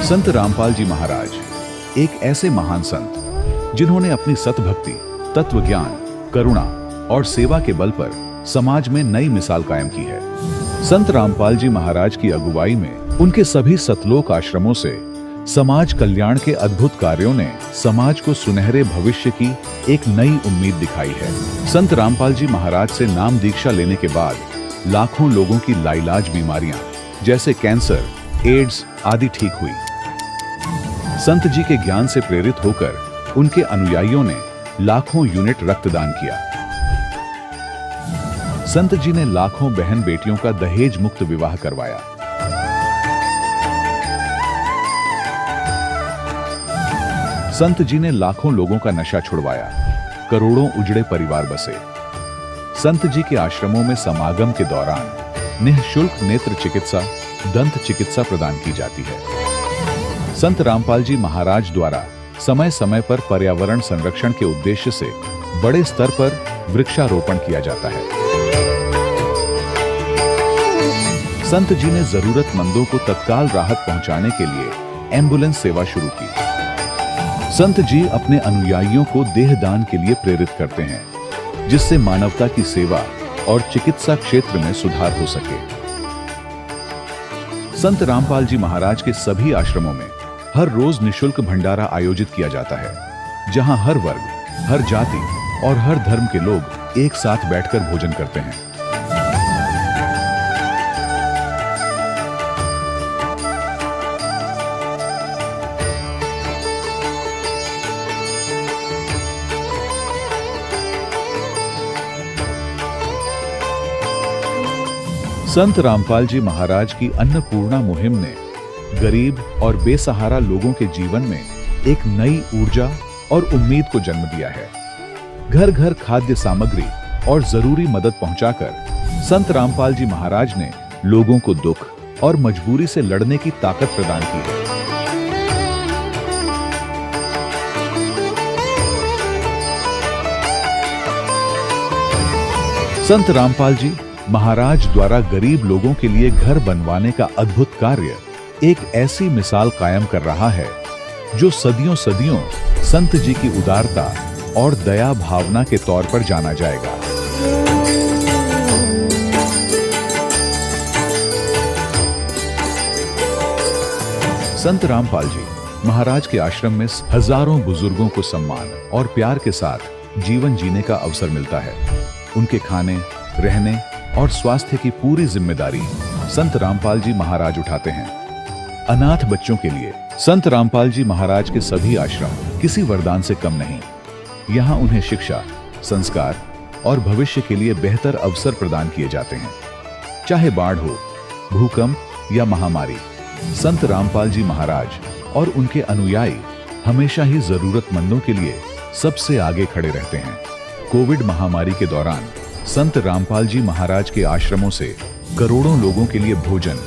संत रामपाल जी महाराज एक ऐसे महान संत जिन्होंने अपनी सतभक्ति, तत्व ज्ञान, करुणा और सेवा के बल पर समाज में नई मिसाल कायम की है। संत रामपाल जी महाराज की अगुवाई में उनके सभी सतलोक आश्रमों से समाज कल्याण के अद्भुत कार्यों ने समाज को सुनहरे भविष्य की एक नई उम्मीद दिखाई है। संत रामपाल जी महाराज से नाम दीक्षा लेने के बाद लाखों लोगों की लाइलाज बीमारियां जैसे कैंसर, एड्स आदि ठीक हुई। संत जी के ज्ञान से प्रेरित होकर उनके अनुयायियों ने लाखों यूनिट रक्तदान किया। संत जी ने लाखों बहन बेटियों का दहेज मुक्त विवाह करवाया। संत जी ने लाखों लोगों का नशा छुड़वाया, करोड़ों उजड़े परिवार बसे। संत जी के आश्रमों में समागम के दौरान निःशुल्क नेत्र चिकित्सा, दंत चिकित्सा प्रदान की जाती है। संत रामपाल जी महाराज द्वारा समय समय पर पर्यावरण संरक्षण के उद्देश्य से बड़े स्तर पर वृक्षारोपण किया जाता है। संत जी ने जरूरतमंदों को तत्काल राहत पहुंचाने के लिए एम्बुलेंस सेवा शुरू की। संत जी अपने अनुयायियों को देहदान के लिए प्रेरित करते हैं, जिससे मानवता की सेवा और चिकित्सा क्षेत्र में सुधार हो सके। संत रामपाल जी महाराज के सभी आश्रमों में हर रोज निःशुल्क भंडारा आयोजित किया जाता है, जहां हर वर्ग, हर जाति और हर धर्म के लोग एक साथ बैठकर भोजन करते हैं। संत रामपाल जी महाराज की अन्नपूर्णा मुहिम ने गरीब और बेसहारा लोगों के जीवन में एक नई ऊर्जा और उम्मीद को जन्म दिया है। घर घर खाद्य सामग्री और जरूरी मदद पहुंचाकर संत रामपाल जी महाराज ने लोगों को दुख और मजबूरी से लड़ने की ताकत प्रदान की है। संत रामपाल जी महाराज द्वारा गरीब लोगों के लिए घर बनवाने का अद्भुत कार्य एक ऐसी मिसाल कायम कर रहा है जो सदियों सदियों संत जी की उदारता और दया भावना के तौर पर जाना जाएगा। संत रामपाल जी महाराज के आश्रम में हजारों बुजुर्गों को सम्मान और प्यार के साथ जीवन जीने का अवसर मिलता है। उनके खाने, रहने और स्वास्थ्य की पूरी जिम्मेदारी संत रामपाल जी महाराज उठाते हैं। अनाथ बच्चों के लिए संत रामपाल जी महाराज के सभी आश्रम किसी वरदान से कम नहीं। यहाँ उन्हें शिक्षा, संस्कार और भविष्य के लिए बेहतर अवसर प्रदान किए जाते हैं। चाहे बाढ़ हो, भूकंप या महामारी, संत रामपाल जी महाराज और उनके अनुयायी हमेशा ही जरूरतमंदों के लिए सबसे आगे खड़े रहते हैं। कोविड महामारी के दौरान संत रामपाल जी महाराज के आश्रमों से करोड़ों लोगों के लिए भोजन,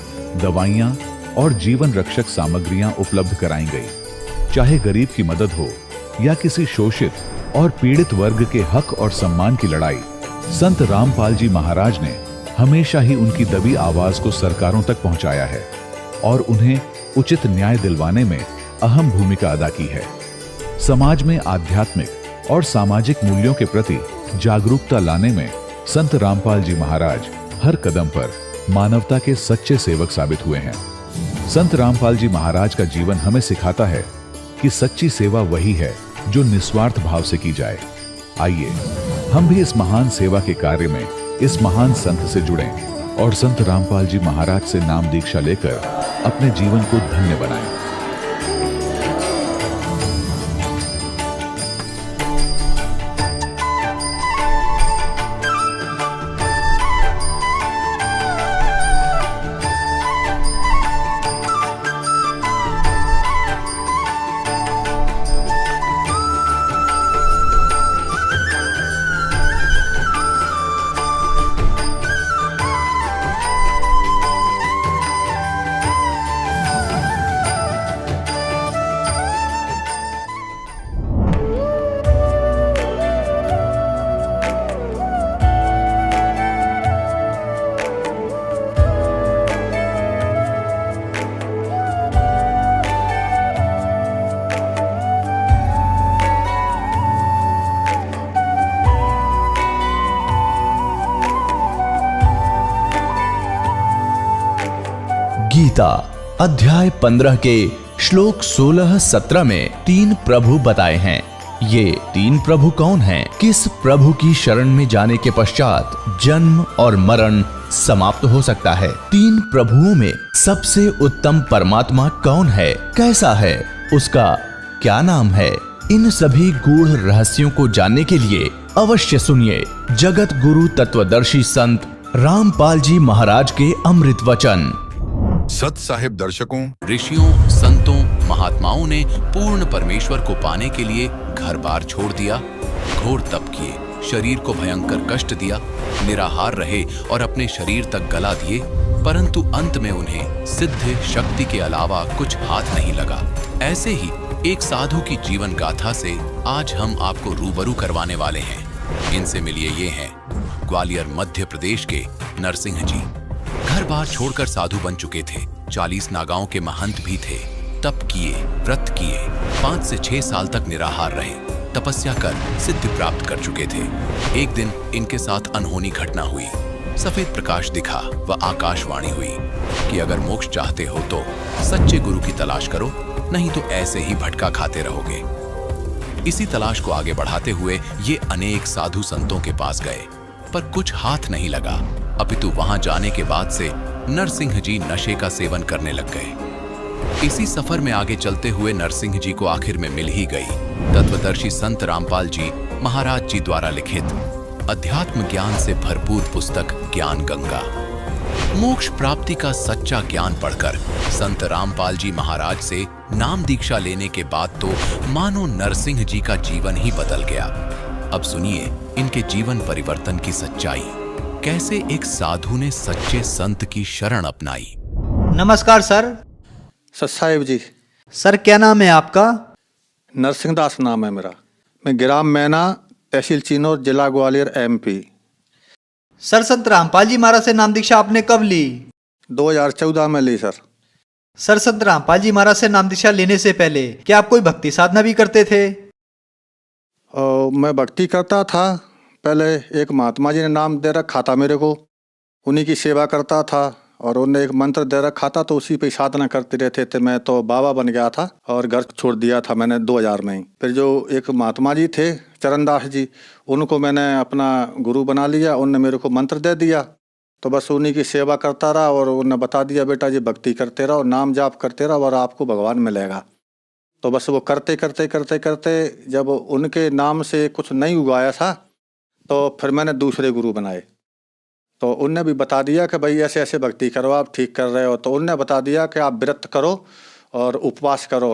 दवाइयां और जीवन रक्षक सामग्रियां उपलब्ध कराई गई। चाहे गरीब की मदद हो या किसी शोषित और पीड़ित वर्ग के हक और सम्मान की लड़ाई, संत रामपाल जी महाराज ने हमेशा ही उनकी दबी आवाज को सरकारों तक पहुंचाया है और उन्हें उचित न्याय दिलवाने में अहम भूमिका अदा की है। समाज में आध्यात्मिक और सामाजिक मूल्यों के प्रति जागरूकता लाने में संत रामपाल जी महाराज हर कदम पर मानवता के सच्चे सेवक साबित हुए हैं। संत रामपाल जी महाराज का जीवन हमें सिखाता है कि सच्ची सेवा वही है जो निस्वार्थ भाव से की जाए। आइए हम भी इस महान सेवा के कार्य में इस महान संत से जुड़ें और संत रामपाल जी महाराज से नाम दीक्षा लेकर अपने जीवन को धन्य बनाएं। गीता अध्याय 15 के श्लोक 16-17 में 3 प्रभु बताए हैं। ये 3 प्रभु कौन हैं? किस प्रभु की शरण में जाने के पश्चात जन्म और मरण समाप्त हो सकता है? 3 प्रभुओं में सबसे उत्तम परमात्मा कौन है? कैसा है? उसका क्या नाम है? इन सभी गूढ़ रहस्यों को जानने के लिए अवश्य सुनिए जगत गुरु तत्वदर्शी संत रामपाल जी महाराज के अमृत वचन। सत साहिब दर्शकों, ऋषियों, संतों, महात्माओं ने पूर्ण परमेश्वर को पाने के लिए घर बार छोड़ दिया, घोर तप किए, शरीर को भयंकर कष्ट दिया, निराहार रहे और अपने शरीर तक गला दिए, परंतु अंत में उन्हें सिद्ध शक्ति के अलावा कुछ हाथ नहीं लगा। ऐसे ही एक साधु की जीवन गाथा से आज हम आपको रूबरू करवाने वाले हैं। इनसे मिलिए, ये हैं ग्वालियर मध्य प्रदेश के नरसिंह जी। घर बार छोड़कर साधु बन चुके थे। 40 नागाओं के महंत भी थे। तप किए, व्रत किए, 5 से 6 साल तक निराहार रहे, तपस्या कर सिद्धि प्राप्त कर चुके थे। एक दिन इनके साथ अनहोनी घटना हुई। सफेद प्रकाश दिखा व आकाशवाणी हुई कि अगर मोक्ष चाहते हो तो सच्चे गुरु की तलाश करो, नहीं तो ऐसे ही भटका खाते रहोगे। इसी तलाश को आगे बढ़ाते हुए ये अनेक साधु संतों के पास गए, पर कुछ हाथ नहीं लगा। अपितु वहां जाने के बाद से नरसिंह जी नशे का सेवन करने लग गए। इसी सफर में आगे चलते हुए नरसिंह जी को आखिर में मिल ही गई तत्वदर्शी संत रामपाल जी महाराज जी द्वारा लिखित अध्यात्म ज्ञान से भरपूर पुस्तक ज्ञान गंगा। मोक्ष प्राप्ति का सच्चा ज्ञान पढ़कर संत रामपाल जी महाराज से नाम दीक्षा लेने के बाद तो मानो नरसिंह जी का जीवन ही बदल गया। अब सुनिए इनके जीवन परिवर्तन की सच्चाई, कैसे एक साधु ने सच्चे संत की शरण अपनाई। नमस्कार सर। साहिब जी। सर क्या नाम है आपका? नरसिंह दास नाम है मेरा। मैं ग्राम मैना, तहसील चिनौर, जिला ग्वालियर, MP। सर संत रामपाल जी महाराज से नाम दीक्षा आपने कब ली? 2014 में ली सर। सर संत रामपाल जी महाराज से नाम दीक्षा लेने से पहले क्या आप कोई भक्ति साधना भी करते थे? मैं भक्ति करता था। पहले एक महात्मा जी ने नाम दे रखा था मेरे को, उन्हीं की सेवा करता था और उन्होंने एक मंत्र दे रखा था तो उसी पे साधना करते रहते थे। मैं तो बाबा बन गया था और घर छोड़ दिया था मैंने 2000 में ही। फिर जो एक महात्मा जी थे चरणदास जी, उनको मैंने अपना गुरु बना लिया। उनने मेरे को मंत्र दे दिया तो बस उन्हीं की सेवा करता रहा और उन्होंने बता दिया बेटा जी भक्ति करते रहो, नाम जाप करते रहो और आपको भगवान मिलेगा। तो बस वो करते करते करते करते जब उनके नाम से कुछ नहीं उगाया था तो फिर मैंने दूसरे गुरु बनाए। तो उनने भी बता दिया कि भाई ऐसे ऐसे भक्ति करो, आप ठीक कर रहे हो। तो उनने बता दिया कि आप व्रत करो और उपवास करो,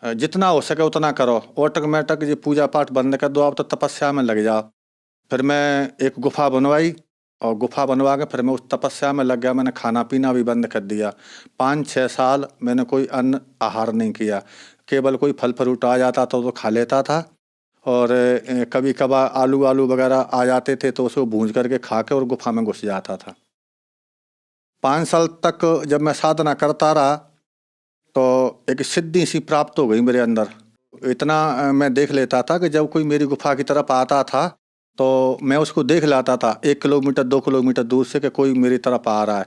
जितना हो सके उतना करो, ऑटोमेटिक ये पूजा पाठ बंद कर दो, आप तो तपस्या में लग जाओ। फिर मैं एक गुफा बनवाई और गुफा बनवा के फिर मैं उस तपस्या में लग गया। मैंने खाना पीना भी बंद कर दिया। 5-6 साल मैंने कोई अन्न आहार नहीं किया, केवल कोई फल फ्रूट आ जाता तो खा लेता था और कभी कभार आलू वगैरह आ जाते थे तो उसको भूंज करके खा के और गुफा में घुस जाता था। 5 साल तक जब मैं साधना करता रहा तो एक सिद्धि सी प्राप्त हो गई मेरे अंदर। इतना मैं देख लेता था कि जब कोई मेरी गुफा की तरफ आता था तो मैं उसको देख लाता था 1 किलोमीटर 2 किलोमीटर दूर से कि कोई मेरी तरफ आ रहा है।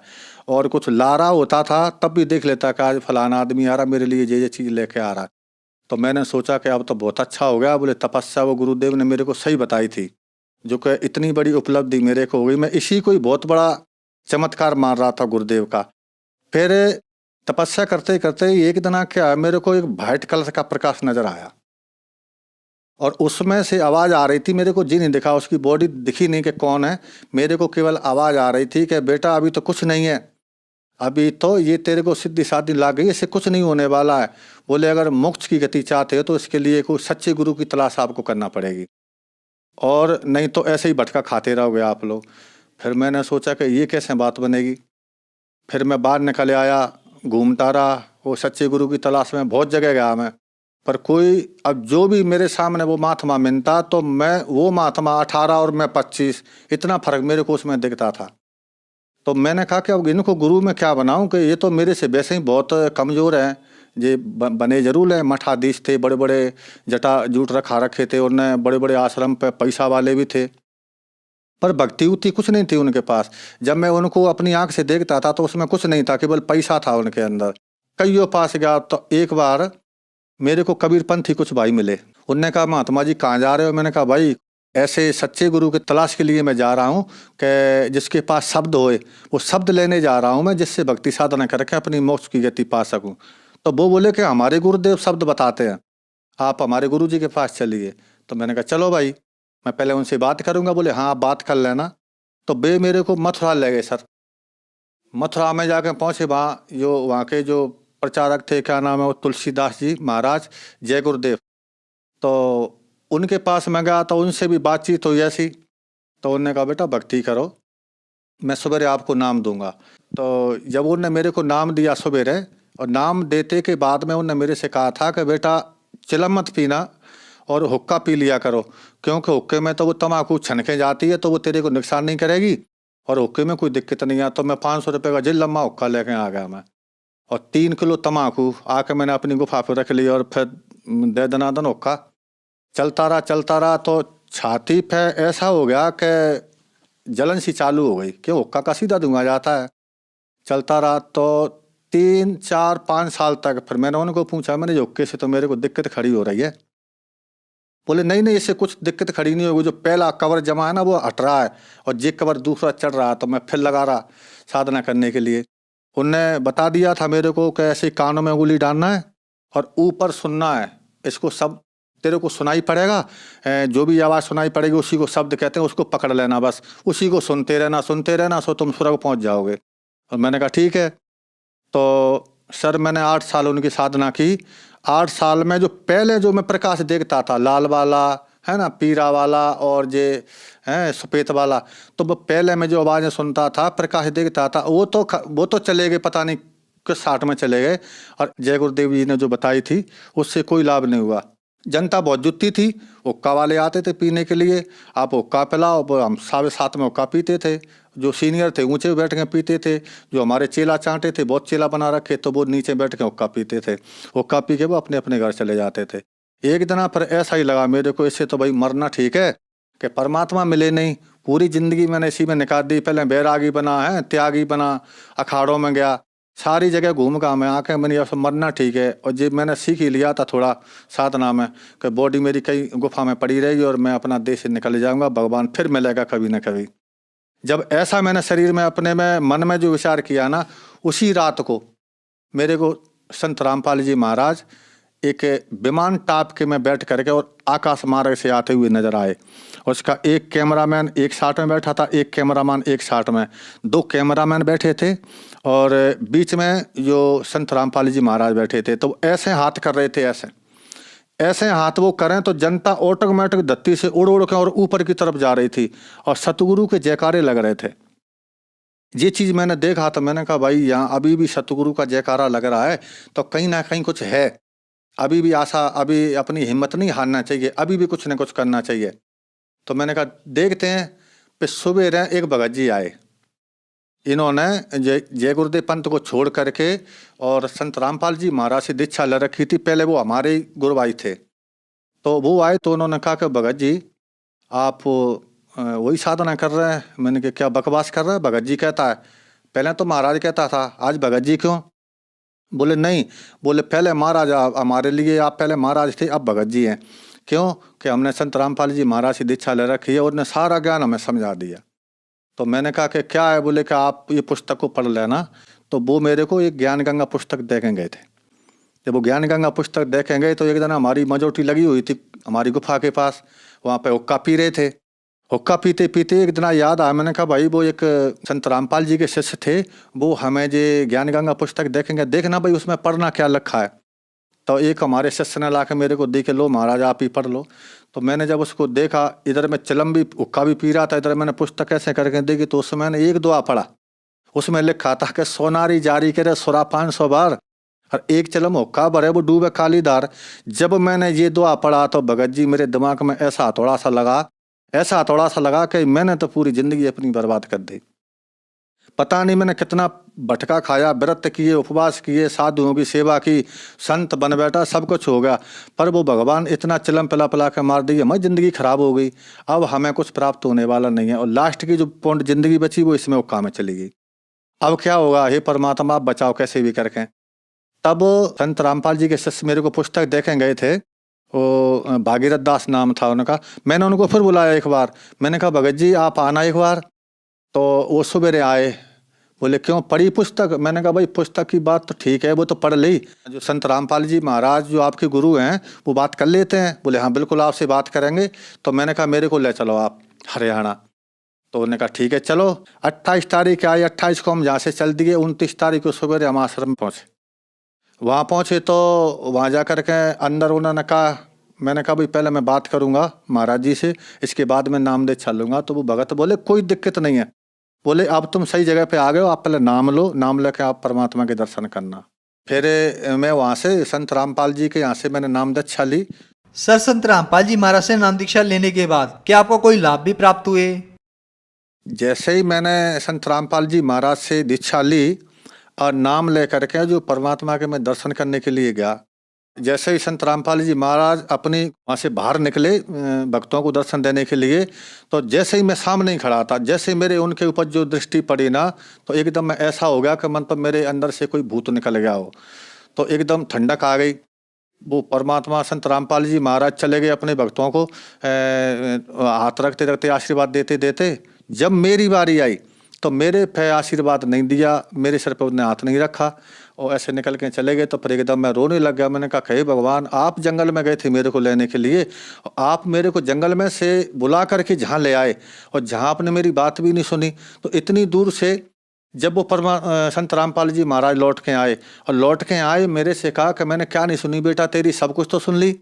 और कुछ ला रहा होता था तब भी देख लेता कि आज फलाना आदमी आ रहा, मेरे लिए ये चीज़ लेके आ रहा है। तो मैंने सोचा कि अब तो बहुत अच्छा हो गया। बोले तपस्या वो गुरुदेव ने मेरे को सही बताई थी, जो कि इतनी बड़ी उपलब्धि मेरे को हो गई। मैं इसी को ही बहुत बड़ा चमत्कार मान रहा था गुरुदेव का। फिर तपस्या करते करते एक दिन क्या मेरे को एक वाइट कलर का प्रकाश नजर आया और उसमें से आवाज़ आ रही थी। मेरे को जी नहीं दिखा, उसकी बॉडी दिखी नहीं कि कौन है। मेरे को केवल आवाज़ आ रही थी कि बेटा अभी तो कुछ नहीं है, अभी तो ये तेरे को सिद्धि साधी लाग गई, इससे कुछ नहीं होने वाला है। बोले अगर मोक्ष की गति चाहते हो तो इसके लिए कोई सच्चे गुरु की तलाश आपको करना पड़ेगी और नहीं तो ऐसे ही भटका खाते रहोगे आप लोग। फिर मैंने सोचा कि ये कैसे बात बनेगी। फिर मैं बाहर निकल आया, घूमता रहा, वो सच्चे गुरु की तलाश में बहुत जगह गया मैं, पर कोई अब जो भी मेरे सामने वो महात्मा मिलता तो मैं वो महात्मा 18 और मैं 25, इतना फर्क मेरे को उसमें दिखता था। तो मैंने कहा कि अब इनको गुरु में क्या बनाऊं कि ये तो मेरे से वैसे ही बहुत कमज़ोर हैं। ये बने जरूर हैं, मठाधीश थे, बड़े बड़े जटा जूट रखा रखे थे, उन्हें बड़े बड़े आश्रम पे पैसा वाले भी थे। पर भक्ति उतनी कुछ नहीं थी उनके पास। जब मैं उनको अपनी आंख से देखता था तो उसमें कुछ नहीं था, केवल पैसा था उनके अंदर। कईयों पास गया तो एक बार मेरे को कबीरपंथी कुछ भाई मिले। उनने कहा महात्मा जी कहाँ जा रहे हो? मैंने कहा भाई ऐसे सच्चे गुरु की तलाश के लिए मैं जा रहा हूँ कि जिसके पास शब्द होए, वो शब्द लेने जा रहा हूँ मैं, जिससे भक्ति साधना करके अपनी मोक्ष की गति पा सकूँ। तो वो बोले कि हमारे गुरुदेव शब्द बताते हैं, आप हमारे गुरु जी के पास चलिए। तो मैंने कहा चलो भाई, मैं पहले उनसे बात करूंगा। बोले हाँ आप बात कर लेना। तो बे मेरे को मथुरा ले गए सर। मथुरा में जाकर पहुंचे, वहाँ के जो प्रचारक थे, क्या नाम है वो, तुलसीदास जी महाराज, जय गुरुदेव। तो उनके पास मैं गया तो उनसे भी बातचीत हुई ऐसी। तो उन्होंने कहा बेटा भक्ति करो, मैं सवेरे आपको नाम दूंगा। तो जब उन्होंने मेरे को नाम दिया सवेरे, और नाम देते के बाद में उन्होंने मेरे से कहा था कि बेटा चिलम मत पीना और हुक्का पी लिया करो, क्योंकि हुक्के में तो वो तम्बाकू छनके जाती है तो वो तेरे को नुकसान नहीं करेगी, और हुक्के में कोई दिक्कत नहीं है। तो मैं 500 रुपये का जिल लम्बा हुक्का लेके आ गया मैं, और 3 किलो तम्बाकू आके मैंने अपनी गुफा पर रख लिया, और फिर दे दनादन हुक्का चलता रहा। तो छाती पे ऐसा हो गया कि जलन सी चालू हो गई, क्यों हुक्का का सीधा धुआं जाता है। चलता रहा तो 3, 4, 5 साल तक। फिर मैंने उनको पूछा, मैंने हुक्के से तो मेरे को दिक्कत खड़ी हो रही है। बोले नहीं इससे कुछ दिक्कत खड़ी नहीं होगी, जो पहला कवर जमा है ना वो हट रहा है, और जे कवर दूसरा चढ़ रहा है। तो मैं फिर लगा रहा साधना करने के लिए। उनने बता दिया था मेरे को कि ऐसे कानों में उंगली डालना है और ऊपर सुनना है, इसको सब तेरे को सुनाई पड़ेगा, जो भी आवाज़ सुनाई पड़ेगी उसी को शब्द कहते हैं, उसको पकड़ लेना, बस उसी को सुनते रहना, सो तुम स्वर्ग पहुंच जाओगे। और मैंने कहा ठीक है। तो सर मैंने 8 साल उनकी साधना की। 8 साल में जो पहले जो मैं प्रकाश देखता था, लाल वाला है ना, पीरा वाला और जे है सफ़ेद वाला, तो वो पहले मैं जो आवाज़ें सुनता था, प्रकाश देखता था, वो तो चले गए, पता नहीं किस 60 में चले गए। और जय गुरुदेव जी ने जो बताई थी उससे कोई लाभ नहीं हुआ। जनता बहुत जुटती थी, हुक्का वाले आते थे पीने के लिए, आप हुक्का पिलाओ, हम 7:15 में हुक्का पीते थे। जो सीनियर थे ऊंचे बैठ के पीते थे, जो हमारे चेला चांटे थे, बहुत चेला बना रखे, तो वो नीचे बैठ के हुक्का पीते थे। हुक्का पी के वो अपने अपने घर चले जाते थे। एक दिन पर ऐसा ही लगा मेरे को, इससे तो भाई मरना ठीक है, कि परमात्मा मिले नहीं। पूरी जिंदगी मैंने इसी में निकाल दी। पहले बैरागी बना है, त्यागी बना, अखाड़ों में गया, सारी जगह घूम का मैं आके मैंने अब मरना ठीक है। और जब मैंने सीख ही लिया था थोड़ा साधना में कि बॉडी मेरी कई गुफा में पड़ी रहेगी और मैं अपना देश से निकल जाऊंगा, भगवान फिर मिलेगा कभी न कभी। जब ऐसा मैंने शरीर में अपने में मन में जो विचार किया ना, उसी रात को मेरे को संत रामपाल जी महाराज एक विमान टाप के में बैठ करके और आकाश मार्ग से आते हुए नजर आए। उसका एक कैमरामैन एक साथ में बैठा था, एक कैमरामैन एक साथ में, 2 कैमरामैन बैठे थे, और बीच में जो संत रामपाल जी महाराज बैठे थे। तो ऐसे हाथ कर रहे थे, ऐसे हाथ वो करें तो जनता ऑटोमेटिक धरती से उड़ के और ऊपर की तरफ जा रही थी, और सतगुरु के जयकारे लग रहे थे। ये चीज़ मैंने देखा तो मैंने कहा भाई यहाँ अभी भी सतगुरु का जयकारा लग रहा है, तो कहीं ना कहीं कुछ है, अभी भी आशा, अभी अपनी हिम्मत नहीं हारना चाहिए, अभी भी कुछ न कुछ करना चाहिए। तो मैंने कहा देखते हैं। फिर सुबह एक भगत जी आए, इन्होंने जय गुरुदेव पंथ को छोड़ करके और संत रामपाल जी महाराज से दीक्षा ले रखी थी। पहले वो हमारे गुरु भाई थे, तो वो आए तो उन्होंने कहा कि भगत जी आप वही साधना कर रहे हैं। मैंने कहा क्या बकवास कर रहे हैं? भगत जी कहता है, पहले तो महाराज कहता था, आज भगत जी क्यों? बोले नहीं, बोले पहले महाराज हमारे लिए आप पहले महाराज थे, अब भगत जी हैं। क्यों? कि हमने संत रामपाल जी महाराज से दीक्षा ले रखी है और उन्हें सारा ज्ञान हमें समझा दिया। तो मैंने कहा कि क्या है? बोले कि आप ये पुस्तक को पढ़ लेना। तो वो मेरे को एक ज्ञान गंगा पुस्तक देखें गए थे। जब वो ज्ञान गंगा पुस्तक देखें गए तो एक दिन हमारी मजोटी लगी हुई थी हमारी गुफा के पास, वहाँ पे हुक्का पी रहे थे। हुक्का पीते पीते एक दिन याद आया, मैंने कहा भाई वो एक संत रामपाल जी के शिष्य थे, वो हमें जो ज्ञान गंगा पुस्तक देखेंगे, देखना भाई उसमें पढ़ना क्या लिखा है। तो एक हमारे शिष्य ने ला के मेरे को देखे, लो महाराज आप ही पढ़ लो। तो मैंने जब उसको देखा, इधर मैं चिलम भी हुक्का भी पी रहा था, इधर मैंने पुस्तक ऐसे करके देखी, तो उसमें मैंने एक दुआ पढ़ा। उसमें लिखा था कि सोनारी जारी करे सुरा 500 बार, और एक चिलम हुक्का भरे वो डूबे काली धार। जब मैंने ये दुआ पढ़ा तो भगत जी मेरे दिमाग में ऐसा हथौड़ा सा लगा कि मैंने तो पूरी जिंदगी अपनी बर्बाद कर दी। पता नहीं मैंने कितना भटका खाया, व्रत किए, उपवास किए, साधुओं की सेवा की, संत बन बैठा, सब कुछ हो गया, पर वो भगवान इतना चिलम पिला पिला के मार दी, हमारी जिंदगी खराब हो गई। अब हमें कुछ प्राप्त होने वाला नहीं है और लास्ट की जो पौंड जिंदगी बची वो इसमें उक्का में चली गई। अब क्या होगा, हे परमात्मा आप बचाओ कैसे भी करके। तब संत रामपाल जी के शिष्य मेरे को पुस्तक देखे गए थे, वो भागीरथ दास नाम था उनका। मैंने उनको फिर बुलाया एक बार, मैंने कहा भगत जी आप आना एक बार। तो वो सवेरे आए, बोले क्यों पढ़ी पुस्तक? मैंने कहा भाई पुस्तक की बात तो ठीक है, वो तो पढ़ ली, जो संत रामपाल जी महाराज जो आपके गुरु हैं वो बात कर लेते हैं। बोले हाँ बिल्कुल आपसे बात करेंगे। तो मैंने कहा मेरे को ले चलो आप हरियाणा। तो उन्होंने कहा ठीक है चलो। 28 तारीख आई, 28 को हम जहाँ से चल दिए, 29 तारीख को सवेरे हम आश्रम में पहुँचे। वहाँ पहुँचे तो वहाँ जा कर के अंदर उन्होंने कहा, मैंने कहा भाई पहले मैं बात करूँगा महाराज जी से, इसके बाद मैं नाम दे चलूँगा। तो वो भगत बोले कोई दिक्कत नहीं है, बोले अब तुम सही जगह पे आ गए हो, आप पहले नाम लो, नाम लेके आप परमात्मा के दर्शन करना। फिर मैं वहाँ से संत रामपाल जी के यहाँ से मैंने नाम दीक्षा ली। सर, संत रामपाल जी महाराज से नाम दीक्षा लेने के बाद क्या आपको कोई लाभ भी प्राप्त हुए? जैसे ही मैंने संत रामपाल जी महाराज से दीक्षा ली और नाम लेकर के जो परमात्मा के मैं दर्शन करने के लिए गया, जैसे ही संत रामपाल जी महाराज अपनी वहाँ से बाहर निकले भक्तों को दर्शन देने के लिए, तो जैसे ही मैं सामने ही खड़ा था, जैसे ही मेरे उनके ऊपर जो दृष्टि पड़ी ना, तो एकदम मैं ऐसा हो गया कि मन पर मेरे अंदर से कोई भूत निकल गया हो। तो एकदम ठंडक आ गई। वो परमात्मा संत रामपाल जी महाराज चले गए अपने भक्तों को हाथ रखते रखते आशीर्वाद देते देते। जब मेरी बारी आई तो मेरे पे आशीर्वाद नहीं दिया, मेरे सर पे उन्होंने हाथ नहीं रखा और ऐसे निकल के चले गए। तो फिर एकदम मैं रोने लग गया। मैंने कहा हे भगवान, आप जंगल में गए थे मेरे को लेने के लिए, आप मेरे को जंगल में से बुला करके जहाँ ले आए और जहाँ आपने मेरी बात भी नहीं सुनी। तो इतनी दूर से जब वो संत रामपाल जी महाराज लौट के आए और लौट के आए मेरे से कहा कि मैंने क्या नहीं सुनी बेटा तेरी, सब कुछ तो सुन ली।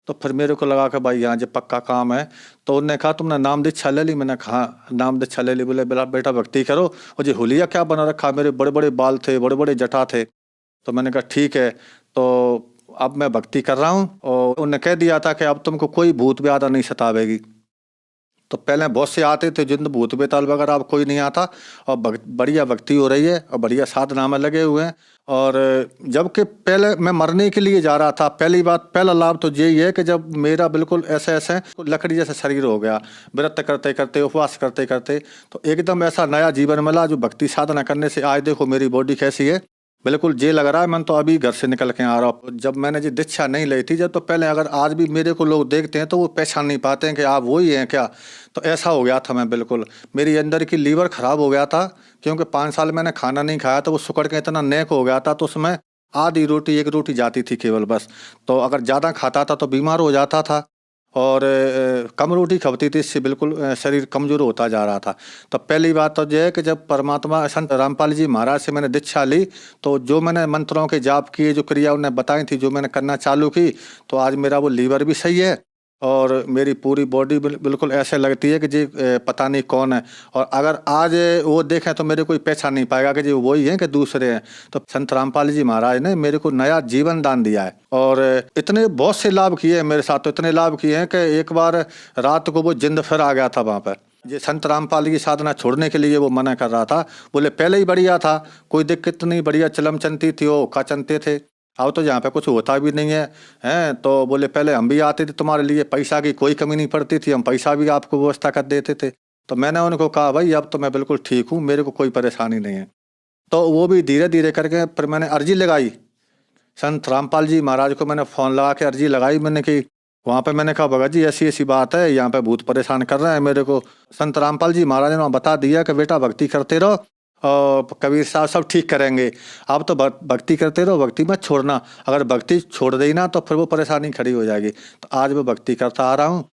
तो फिर मेरे को लगा कि भाई यहाँ जब पक्का काम है। तो उन्होंने कहा तुमने नाम दीक्षा ले ली? मैंने कहा नाम दीक्षा ले ली। बोले बेटा भक्ति करो। और जी हुलिया क्या बना रखा, मेरे बड़े बड़े बाल थे, बड़े बड़े जटा थे। तो मैंने कहा ठीक है, तो अब मैं भक्ति कर रहा हूँ। और उन्होंने कह दिया था कि अब तुमको कोई भूत व्याधा नहीं सतावेगी। तो पहले बहुत से आते थे जिन भूत बेताल वगैरह, अब कोई नहीं आता और बढ़िया भक्ति हो रही है और बढ़िया साधना में लगे हुए हैं। और जबकि पहले मैं मरने के लिए जा रहा था, पहला लाभ तो यही है कि जब मेरा बिल्कुल ऐसे लकड़ी जैसा शरीर हो गया, व्रत करते करते उपवास करते करते, तो एकदम ऐसा नया जीवन मिला जो भक्ति साधना करने से आज देखो मेरी बॉडी कैसी है, बिल्कुल जे लग रहा है मैं तो अभी घर से निकल के आ रहा हूँ। जब मैंने जी दीक्षा नहीं ली थी जब, तो पहले अगर आज भी मेरे को लोग देखते हैं तो वो पहचान नहीं पाते हैं कि आप वही हैं क्या। तो ऐसा हो गया था मैं, बिल्कुल मेरी अंदर की लीवर खराब हो गया था, क्योंकि 5 साल मैंने खाना नहीं खाया तो वो सुकड़ के इतना नेक हो गया था। तो उसमें आधी रोटी 1 रोटी जाती थी केवल बस। तो अगर ज़्यादा खाता था तो बीमार हो जाता था और कम रोटी खपती थी, इससे बिल्कुल शरीर कमज़ोर होता जा रहा था। तो पहली बात तो यह है कि जब परमात्मा संत रामपाल जी महाराज से मैंने दीक्षा ली, तो जो मैंने मंत्रों के जाप किए, जो क्रिया उन्हें बताई थी, जो मैंने करना चालू की, तो आज मेरा वो लीवर भी सही है और मेरी पूरी बॉडी बिल्कुल ऐसे लगती है कि जी पता नहीं कौन है। और अगर आज वो देखें तो मेरे कोई पहचान नहीं पाएगा कि जी वही हैं कि दूसरे हैं। तो संत रामपाल जी महाराज ने मेरे को नया जीवन दान दिया है और इतने बहुत से लाभ किए हैं मेरे साथ। तो इतने लाभ किए हैं कि एक बार रात को वो जिंद फिर आ गया था वहाँ पर। ये संत रामपाल की साधना छोड़ने के लिए वो मना कर रहा था। बोले पहले ही बढ़िया था, कोई दिक्कत नहीं, बढ़िया चलम चलती थी, वो का चलते थे। अब तो यहाँ पे कुछ होता भी नहीं है, हैं। तो बोले पहले हम भी आते थे तुम्हारे लिए, पैसा की कोई कमी नहीं पड़ती थी, हम पैसा भी आपको व्यवस्था कर देते थे। तो मैंने उनको कहा भाई अब तो मैं बिल्कुल ठीक हूँ, मेरे को कोई परेशानी नहीं है। तो वो भी धीरे धीरे करके फिर मैंने अर्जी लगाई संत रामपाल जी महाराज को, मैंने फ़ोन लगा के अर्जी लगाई मैंने कि वहाँ पे मैंने कहा भगत जी ऐसी ऐसी बात है, यहाँ पे भूत परेशान कर रहे हैं मेरे को। संत रामपाल जी महाराज ने वहाँ बता दिया कि बेटा भक्ति करते रहो और कबीर साहब सब ठीक करेंगे। आप तो भक्ति करते रहो, भक्ति मत छोड़ना, अगर भक्ति छोड़ देना ना तो फिर वो परेशानी खड़ी हो जाएगी। तो आज मैं भक्ति करता आ रहा हूँ,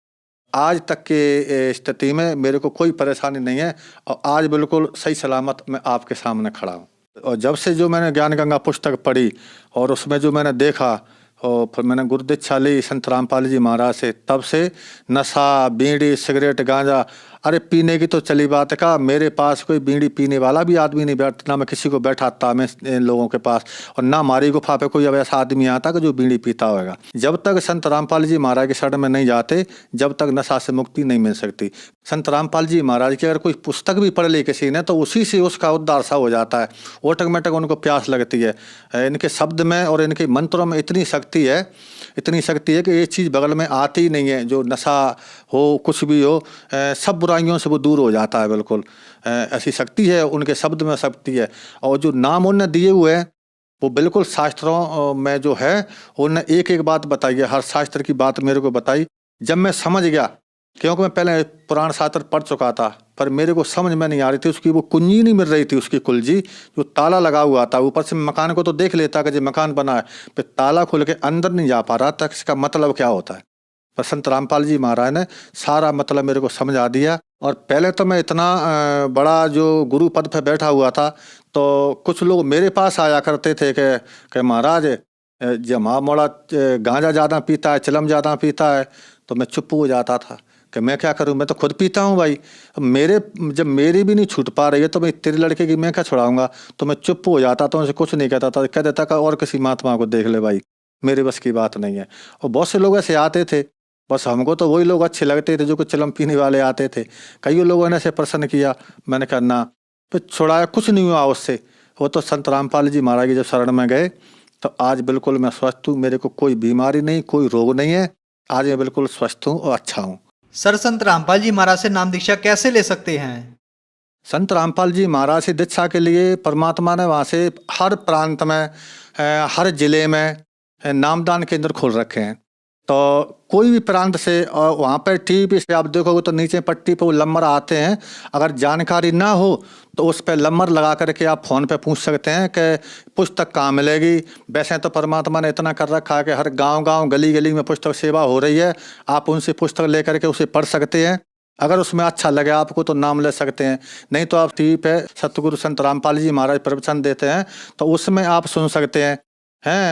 आज तक के स्थिति में मेरे को कोई परेशानी नहीं है और आज बिल्कुल सही सलामत मैं आपके सामने खड़ा हूँ। और जब से जो मैंने ज्ञान गंगा पुस्तक पढ़ी और उसमें जो मैंने देखा और फिर मैंने गुरु दीक्षा ली संत रामपाल जी महाराज से, तब से नशा, बीड़ी, सिगरेट, गांजा अरे पीने की तो चली बात है, कहा मेरे पास कोई बीड़ी पीने वाला भी आदमी नहीं बैठता, ना मैं किसी को बैठाता मैं इन लोगों के पास, और ना हमारी गुफा पे कोई अब ऐसा आदमी आता कि जो बीड़ी पीता होगा। जब तक संत रामपाल जी महाराज के शरण में नहीं जाते, जब तक नशा से मुक्ति नहीं मिल सकती। संत रामपाल जी महाराज की अगर कोई पुस्तक भी पढ़ ली किसी ने, तो उसी से उसका उद्धार सा हो जाता है, ऑटोमेटिक उनको प्यास लगती है। इनके शब्द में और इनके मंत्रों में इतनी शक्ति है कि ये चीज़ बगल में आती ही नहीं है। जो नशा हो, कुछ भी हो, सब बुराइयों से वो दूर हो जाता है बिल्कुल। ऐसी शक्ति है उनके शब्द में, शक्ति है। और जो नाम उन्होंने दिए हुए हैं वो बिल्कुल शास्त्रों में जो है उन्होंने एक एक बात बताई है, हर शास्त्र की बात मेरे को बताई। जब मैं समझ गया, क्योंकि मैं पहले पुराण शास्त्र पढ़ चुका था, पर मेरे को समझ में नहीं आ रही थी, उसकी वो कुंजी नहीं मिल रही थी, उसकी कुलजी जो ताला लगा हुआ था। ऊपर से मकान को तो देख लेता कि जो मकान बना है, फिर ताला खोल के अंदर नहीं जा पा रहा था, इसका मतलब क्या होता है। पर संत रामपाल जी महाराज ने सारा मतलब मेरे को समझा दिया। और पहले तो मैं इतना बड़ा जो गुरु पद पे बैठा हुआ था, तो कुछ लोग मेरे पास आया करते थे कि महाराज जब मोड़ा गांजा ज़्यादा पीता है, चिलम ज़्यादा पीता है, तो मैं चुप हो जाता था कि मैं क्या करूं, मैं तो खुद पीता हूं भाई। जब मेरी भी नहीं छूट पा रही है तो मैं तेरे लड़के की मैं क्या छुड़ाऊंगा। तो मैं चुप हो जाता था, उनसे कुछ नहीं कहता था, कह देता कि और किसी महात्मा को देख ले भाई, मेरे बस की बात नहीं है। और बहुत से लोग ऐसे आते थे, बस हमको तो वही लोग अच्छे लगते थे जो कुछ चिलम पीने वाले आते थे। कई लोगों ने ऐसे प्रश्न किया, मैंने कहा ना, फिर छुड़ाया, कुछ नहीं हुआ उससे। वो तो संत रामपाल जी महाराज जब शरण में गए तो आज बिल्कुल मैं स्वस्थ हूँ, मेरे को कोई बीमारी नहीं, कोई रोग नहीं है, आज मैं बिल्कुल स्वस्थ हूँ और अच्छा हूँ। सर, संत रामपाल जी महाराज से नाम दीक्षा कैसे ले सकते हैं? संत रामपाल जी महाराज से दीक्षा के लिए परमात्मा ने वहाँ से हर प्रांत में, हर जिले में नामदान केंद्र खोल रखे हैं। तो कोई भी प्रांत से, और वहाँ पर टीवी से आप देखोगे तो नीचे पट्टी पे वो नंबर आते हैं। अगर जानकारी ना हो तो उस पर नंबर लगा करके आप फ़ोन पे पूछ सकते हैं कि पुस्तक कहाँ मिलेगी। वैसे तो परमात्मा ने इतना कर रखा है कि हर गांव गली गली में पुस्तक सेवा हो रही है, आप उनसे पुस्तक लेकर के उसे पढ़ सकते हैं। अगर उसमें अच्छा लगे आपको तो नाम ले सकते हैं, नहीं तो आप टीवी पे सतगुरु संत रामपाल जी महाराज प्रवचन देते हैं तो उसमें आप सुन सकते हैं।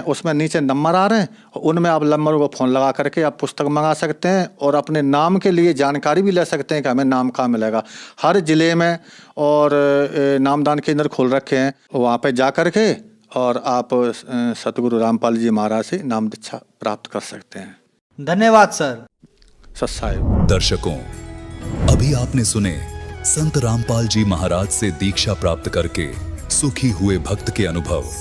उसमें नीचे नंबर आ रहे हैं, उनमें आप नंबर को फ़ोन लगा करके आप पुस्तक मंगा सकते हैं और अपने नाम के लिए जानकारी भी ले सकते हैं कि हमें नाम कहाँ मिलेगा। हर जिले में और नामदान केंद्र खोल रखे हैं, वहाँ पे जा कर के और आप सतगुरु रामपाल जी महाराज से नाम दीक्षा प्राप्त कर सकते हैं। धन्यवाद सर। सत्साहिब दर्शकों, अभी आपने सुने संत रामपाल जी महाराज से दीक्षा प्राप्त करके सुखी हुए भक्त के अनुभव।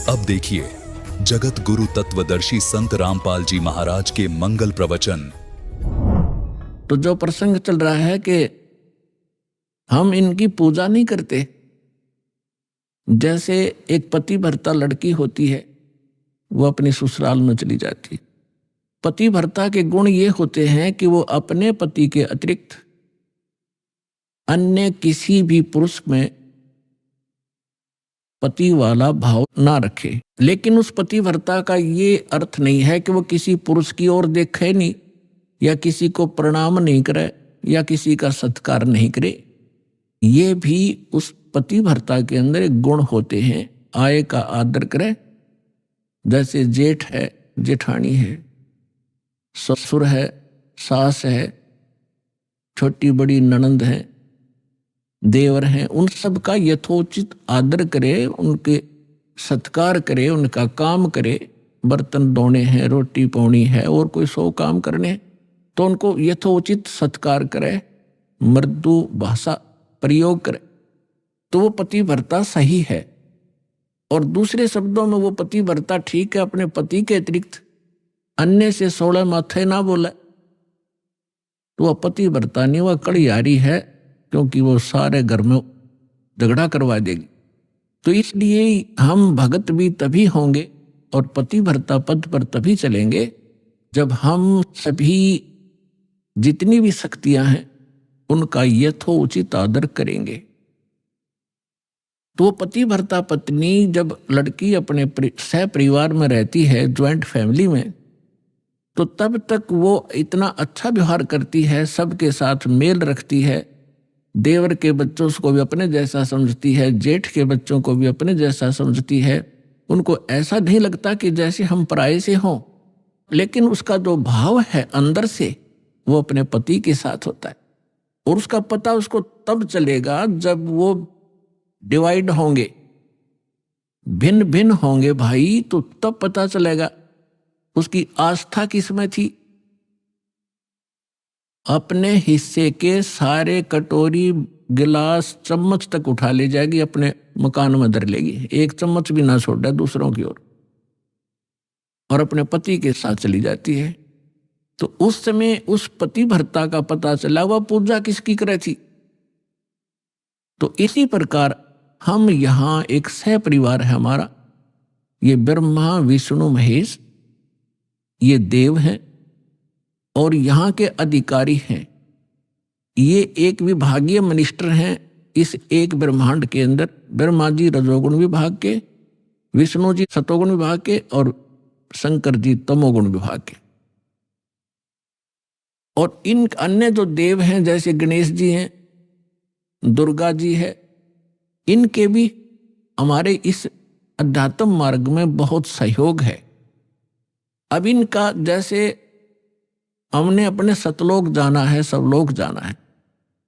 अब देखिए जगत गुरु तत्वदर्शी संत रामपाल जी महाराज के मंगल प्रवचन। तो जो प्रसंग चल रहा है कि हम इनकी पूजा नहीं करते, जैसे एक पति भर्ता लड़की होती है, वो अपनी ससुराल में चली जाती। पति भर्ता के गुण ये होते हैं कि वो अपने पति के अतिरिक्त अन्य किसी भी पुरुष में पति वाला भाव ना रखे। लेकिन उस पतिव्रता का ये अर्थ नहीं है कि वो किसी पुरुष की ओर देखे नहीं, या किसी को प्रणाम नहीं करे, या किसी का सत्कार नहीं करे। ये भी उस पतिव्रता के अंदर एक गुण होते हैं। आय का आदर करे, जैसे जेठ है, जेठानी है, ससुर है, सास है, छोटी बड़ी ननंद है, देवर हैं, उन सब का यथोचित आदर करे, उनके सत्कार करे, उनका काम करे। बर्तन धोने हैं, रोटी पौनी है और कोई 100 काम करने, तो उनको यथोचित सत्कार करे, मृदु भाषा प्रयोग करे, तो वो पतिव्रता सही है। और दूसरे शब्दों में वो पतिव्रता ठीक है, अपने पति के अतिरिक्त अन्य से 16 माथे ना बोले, तो वह पतिव्रता नहीं, वह कड़ियारी है, क्योंकि वो सारे घर में झगड़ा करवा देगी। तो इसलिए हम भगत भी तभी होंगे और पतिव्रता पद पर तभी चलेंगे जब हम सभी जितनी भी शक्तियां हैं उनका यथोचित आदर करेंगे। तो पतिव्रता पत्नी जब लड़की अपने सह परिवार में रहती है, ज्वाइंट फैमिली में, तो तब तक वो इतना अच्छा व्यवहार करती है, सबके साथ मेल रखती है, देवर के बच्चों को भी अपने जैसा समझती है, जेठ के बच्चों को भी अपने जैसा समझती है। उनको ऐसा नहीं लगता कि जैसे हम पराये से हों, लेकिन उसका जो भाव है अंदर से वो अपने पति के साथ होता है। और उसका पता उसको तब चलेगा जब वो डिवाइड होंगे, भिन्न भिन्न होंगे भाई, तो तब पता चलेगा उसकी आस्था किसमें थी। अपने हिस्से के सारे कटोरी गिलास चम्मच तक उठा ले जाएगी, अपने मकान में धर लेगी, एक चम्मच भी ना छोड़ा दूसरों की ओर, और अपने पति के साथ चली जाती है। तो उस समय उस पतिव्रता का पता चला वह पूजा किसकी करे थी। तो इसी प्रकार हम यहां एक सह परिवार है हमारा, ये ब्रह्मा विष्णु महेश ये देव हैं और यहाँ के अधिकारी हैं। ये एक विभागीय मिनिस्टर हैं इस एक ब्रह्मांड के अंदर। ब्रह्मा जी रजोगुण विभाग के, विष्णु जी सतोगुण विभाग के और शंकर जी तमोगुण विभाग के। और इन अन्य जो देव हैं जैसे गणेश जी हैं, दुर्गा जी है, इनके भी हमारे इस अध्यात्म मार्ग में बहुत सहयोग है। अब इनका जैसे हमने अपने सतलोक जाना है, सब लोग जाना है,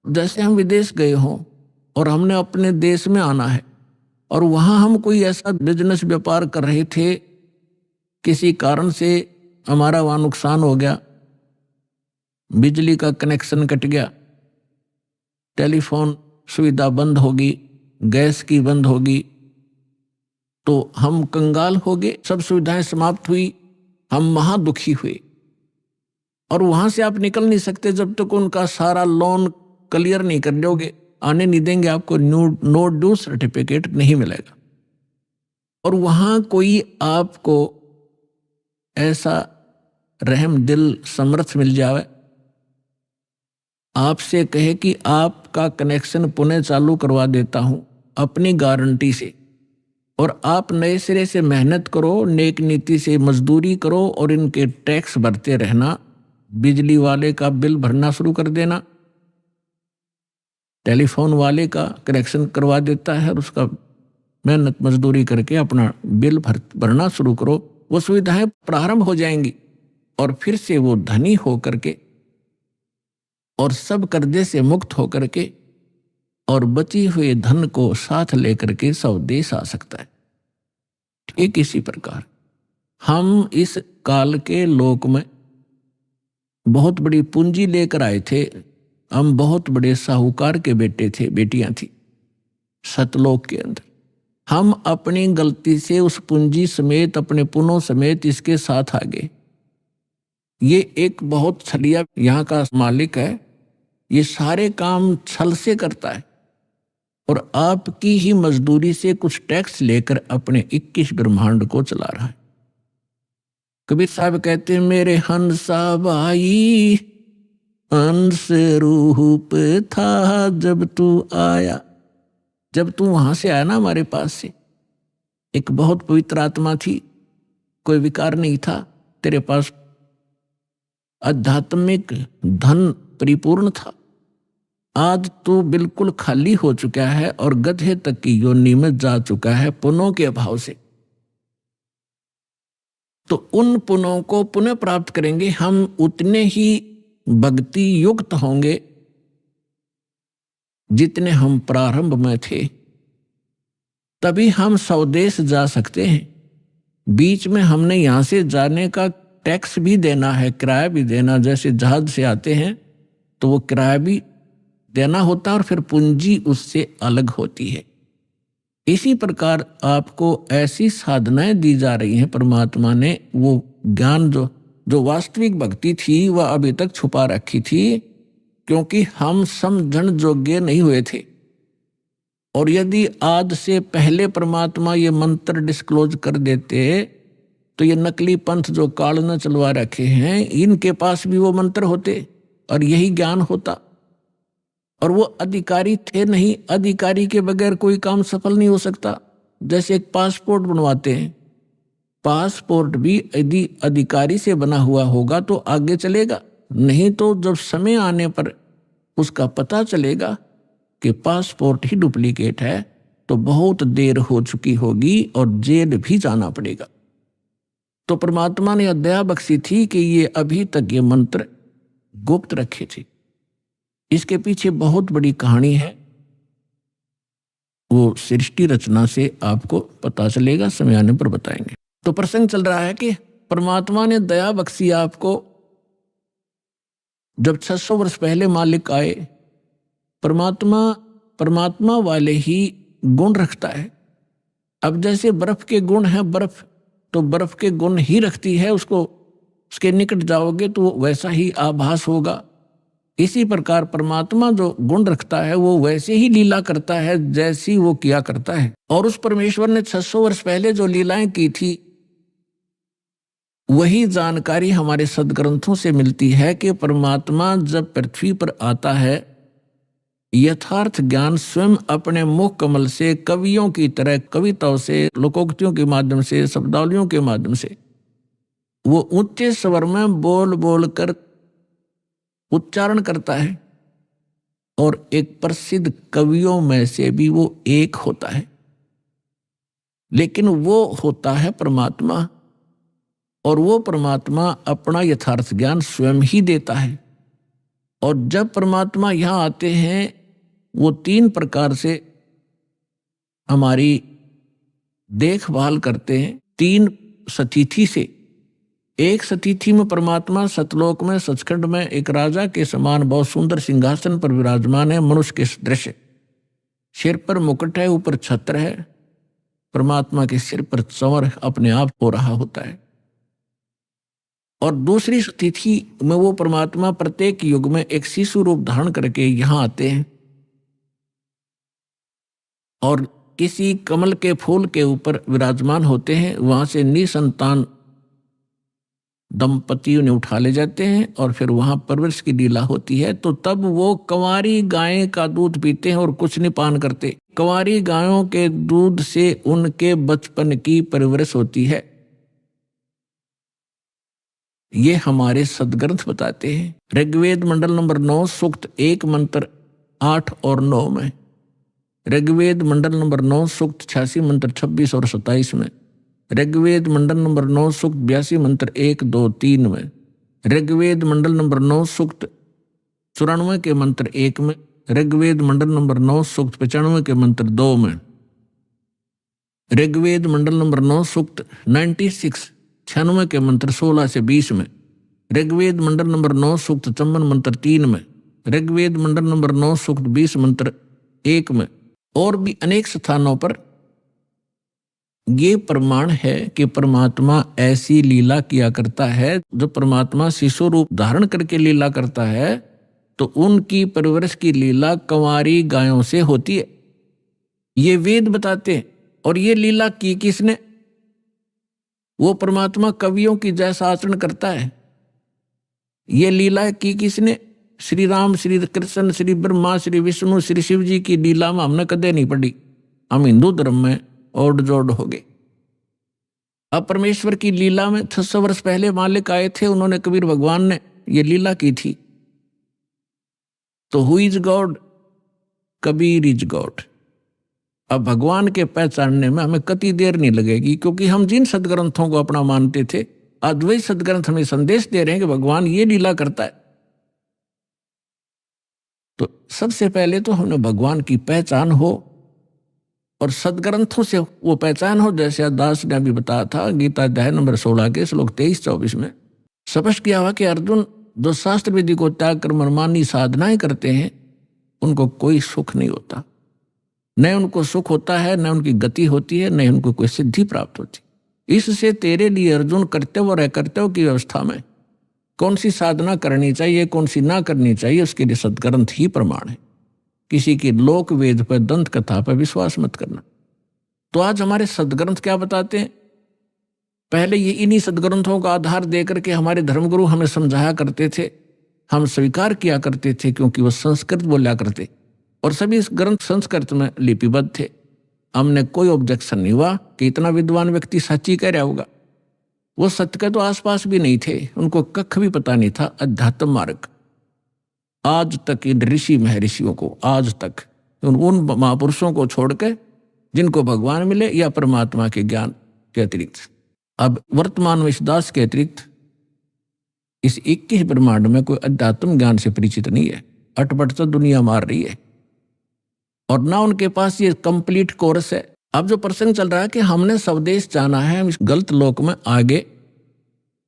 जैसे हम विदेश गए हों और हमने अपने देश में आना है और वहां हम कोई ऐसा बिजनेस व्यापार कर रहे थे, किसी कारण से हमारा वहां नुकसान हो गया, बिजली का कनेक्शन कट गया, टेलीफोन सुविधा बंद होगी, गैस की बंद होगी, तो हम कंगाल हो गए, सब सुविधाएं समाप्त हुई, हम महादुखी हुए। और वहां से आप निकल नहीं सकते जब तक उनका सारा लोन क्लियर नहीं कर लोगे, आने नहीं देंगे आपको, नो ड्यू सर्टिफिकेट नहीं मिलेगा। और वहां कोई आपको ऐसा रहम दिल समर्थ मिल जाए, आपसे कहे कि आपका कनेक्शन पुनः चालू करवा देता हूं अपनी गारंटी से, और आप नए सिरे से मेहनत करो, नेक नीति से मजदूरी करो और इनके टैक्स भरते रहना, बिजली वाले का बिल भरना शुरू कर देना, टेलीफोन वाले का कनेक्शन करवा देता है और उसका मेहनत मजदूरी करके अपना बिल भरना शुरू करो, वो सुविधाएं प्रारंभ हो जाएंगी और फिर से वो धनी हो करके और सब कर्जे से मुक्त हो करके और बची हुए धन को साथ लेकर के स्वदेश आ सकता है। ठीक इसी प्रकार हम इस काल के लोक में बहुत बड़ी पूंजी लेकर आए थे, हम बहुत बड़े साहूकार के बेटे थे, बेटियां थी सतलोक के अंदर। हम अपनी गलती से उस पूंजी समेत, अपने पुनों समेत इसके साथ आ गए। ये एक बहुत छलिया यहाँ का मालिक है, ये सारे काम छल से करता है और आपकी ही मजदूरी से कुछ टैक्स लेकर अपने 21 ब्रह्मांड को चला रहा है। कबीर साहब कहते हैं, मेरे हंसा भाई हंस रूप था जब तू आया। जब तू वहां से आया ना हमारे पास से, एक बहुत पवित्र आत्मा थी, कोई विकार नहीं था, तेरे पास आध्यात्मिक धन परिपूर्ण था। आज तू बिल्कुल खाली हो चुका है और गधे तक की योनि में जा चुका है पुनों के अभाव से। तो उन पुनों को पुनः प्राप्त करेंगे हम, उतने ही भक्ति युक्त होंगे जितने हम प्रारंभ में थे, तभी हम स्वदेश जा सकते हैं। बीच में हमने यहां से जाने का टैक्स भी देना है, किराया भी देना, जैसे जहाज से आते हैं तो वो किराया भी देना होता है और फिर पूंजी उससे अलग होती है। इसी प्रकार आपको ऐसी साधनाएं दी जा रही हैं परमात्मा ने, वो ज्ञान जो वास्तविक भक्ति थी वह अभी तक छुपा रखी थी, क्योंकि हम समझण योग्य नहीं हुए थे। और यदि आज से पहले परमात्मा ये मंत्र डिस्क्लोज कर देते तो ये नकली पंथ जो काल न चलवा रखे हैं, इनके पास भी वो मंत्र होते और यही ज्ञान होता। और वो अधिकारी थे नहीं, अधिकारी के बगैर कोई काम सफल नहीं हो सकता। जैसे एक पासपोर्ट बनवाते हैं, पासपोर्ट भी यदि अधिकारी से बना हुआ होगा तो आगे चलेगा, नहीं तो जब समय आने पर उसका पता चलेगा कि पासपोर्ट ही डुप्लीकेट है तो बहुत देर हो चुकी होगी और जेल भी जाना पड़ेगा। तो परमात्मा ने दया बख्शी थी कि ये अभी तक ये मंत्र गुप्त रखे थे। इसके पीछे बहुत बड़ी कहानी है, वो सृष्टि रचना से आपको पता चलेगा, समय आने पर बताएंगे। तो प्रसंग चल रहा है कि परमात्मा ने दया बख्शी आपको। जब 600 वर्ष पहले मालिक आए, परमात्मा वाले ही गुण रखता है। अब जैसे बर्फ के गुण है, बर्फ तो बर्फ के गुण ही रखती है, उसको उसके निकट जाओगे तो वैसा ही आभास होगा। इसी प्रकार परमात्मा जो गुण रखता है वो वैसे ही लीला करता है जैसी वो किया करता है। और उस परमेश्वर ने 600 वर्ष पहले जो लीलाएं की थी, वही जानकारी हमारे सदग्रंथों से मिलती है कि परमात्मा जब पृथ्वी पर आता है, यथार्थ ज्ञान स्वयं अपने मुख कमल से कवियों की तरह कविताओं से, लोकोक्तियों के माध्यम से, शब्दावलियों के माध्यम से वो ऊंचे स्वर में बोल बोल कर उच्चारण करता है। और एक प्रसिद्ध कवियों में से भी वो एक होता है, लेकिन वो होता है परमात्मा। और वो परमात्मा अपना यथार्थ ज्ञान स्वयं ही देता है। और जब परमात्मा यहाँ आते हैं, वो 3 प्रकार से हमारी देखभाल करते हैं। 3 सतिथि से। एक सतिथि में परमात्मा सतलोक में सचखंड में एक राजा के समान बहुत सुंदर सिंहासन पर विराजमान है, मनुष्य के सदृश। सिर पर मुकुट है, ऊपर छत्र है। परमात्मा के सिर पर चंवर अपने आप हो रहा होता है। और दूसरी स्थिति में वो परमात्मा प्रत्येक युग में एक शिशु रूप धारण करके यहाँ आते हैं और किसी कमल के फूल के ऊपर विराजमान होते हैं। वहां से निसंतान दंपति उन्हें उठा ले जाते हैं और फिर वहां परवरिश की लीला होती है। तो तब वो कंवारी गाय का दूध पीते हैं और कुछ नहीं पान करते। कंवारी गायों के दूध से उनके बचपन की परवरिश होती है। ये हमारे सदग्रंथ बताते हैं। ऋग्वेद मंडल नंबर 9 सूक्त 1 मंत्र 8 और 9 में, ऋग्वेद मंडल नंबर 9 सूक्त 86 मंत्र 26 और 27 में, ऋग्वेद मंडल नंबर 9 सूक्त 82 मंत्र 1, 2, 3 में, ऋग्वेद मंडल नंबर 9 सूक्त 94 के मंत्र 1 में, ऋग्वेद मंडल नंबर 9 सूक्त 95 के मंत्र 2 में, ऋग्वेद मंडल नंबर 9 सूक्त 96 के मंत्र 16 से 20 में, ऋग्वेद मंडल नंबर 9 सूक्त 54 मंत्र 3 में, ऋग्वेद मंडल नंबर 9 सूक्त 20 मंत्र 1 में, और भी अनेक स्थानों पर ये प्रमाण है कि परमात्मा ऐसी लीला किया करता है। जो परमात्मा शिशु रूप धारण करके लीला करता है तो उनकी परवरिश की लीला कंवारी गायों से होती है। ये वेद बताते हैं। और ये लीला की किसने? वो परमात्मा कवियों की जैसा आचरण करता है। ये लीला की किसने? श्री राम, श्री कृष्ण, श्री ब्रह्मा, श्री विष्णु, श्री शिव जी की लीला में हमने कदे नहीं पढ़ी। हम हिंदू धर्म में ओड जोड़ हो गए। अब परमेश्वर की लीला में 600 वर्ष पहले मालिक आए थे, उन्होंने कबीर भगवान ने ये लीला की थी। तो who is God? Kabir is God. अब भगवान के पहचानने में हमें कति देर नहीं लगेगी, क्योंकि हम जिन सदग्रंथों को अपना मानते थे, आज वही सदग्रंथ हमें संदेश दे रहे हैं कि भगवान ये लीला करता है। तो सबसे पहले तो हमें भगवान की पहचान हो और सदग्रंथों से वो पहचान हो। जैसे दास ने अभी बताया था, गीता अध्याय नंबर 16 के श्लोक 23-24 में स्पष्ट किया हुआ कि अर्जुन जो शास्त्र विधि को त्याग कर मनमानी साधनाएं करते हैं, उनको कोई सुख नहीं होता। न उनको सुख होता है, न उनकी गति होती है, न उनको कोई सिद्धि प्राप्त होती। इससे तेरे लिए अर्जुन कर्तव्य और अकर्तव्य की व्यवस्था में कौन सी साधना करनी चाहिए, कौन सी ना करनी चाहिए, उसके लिए सदग्रंथ ही प्रमाण है। किसी की लोक वेद पर, दंत कथा पर विश्वास मत करना। तो आज हमारे सदग्रंथ क्या बताते हैं? पहले ये इन्हीं सदग्रंथों का आधार देकर के हमारे धर्मगुरु हमें समझाया करते थे, हम स्वीकार किया करते थे, क्योंकि वो संस्कृत बोला करते और सभी इस ग्रंथ संस्कृत में लिपिबद्ध थे। हमने कोई ऑब्जेक्शन नहीं हुआ कि इतना विद्वान व्यक्ति सच्ची कह रहा होगा। वो सत्य के तो आसपास भी नहीं थे, उनको कख भी पता नहीं था अध्यात्म मार्ग। आज तक इन ऋषि महर्षियों को, आज तक उन महापुरुषों को छोड़ के जिनको भगवान मिले या परमात्मा के ज्ञान के अतिरिक्त, अब वर्तमान में इस दास के अतिरिक्त इस 21 ब्रह्मांड में कोई अध्यात्म ज्ञान से परिचित नहीं है। अटपट तो दुनिया मार रही है, और ना उनके पास ये कंप्लीट कोर्स है। अब जो प्रसंग चल रहा है कि हमने स्वदेश जाना है, हम इस गलत लोक में आ गए,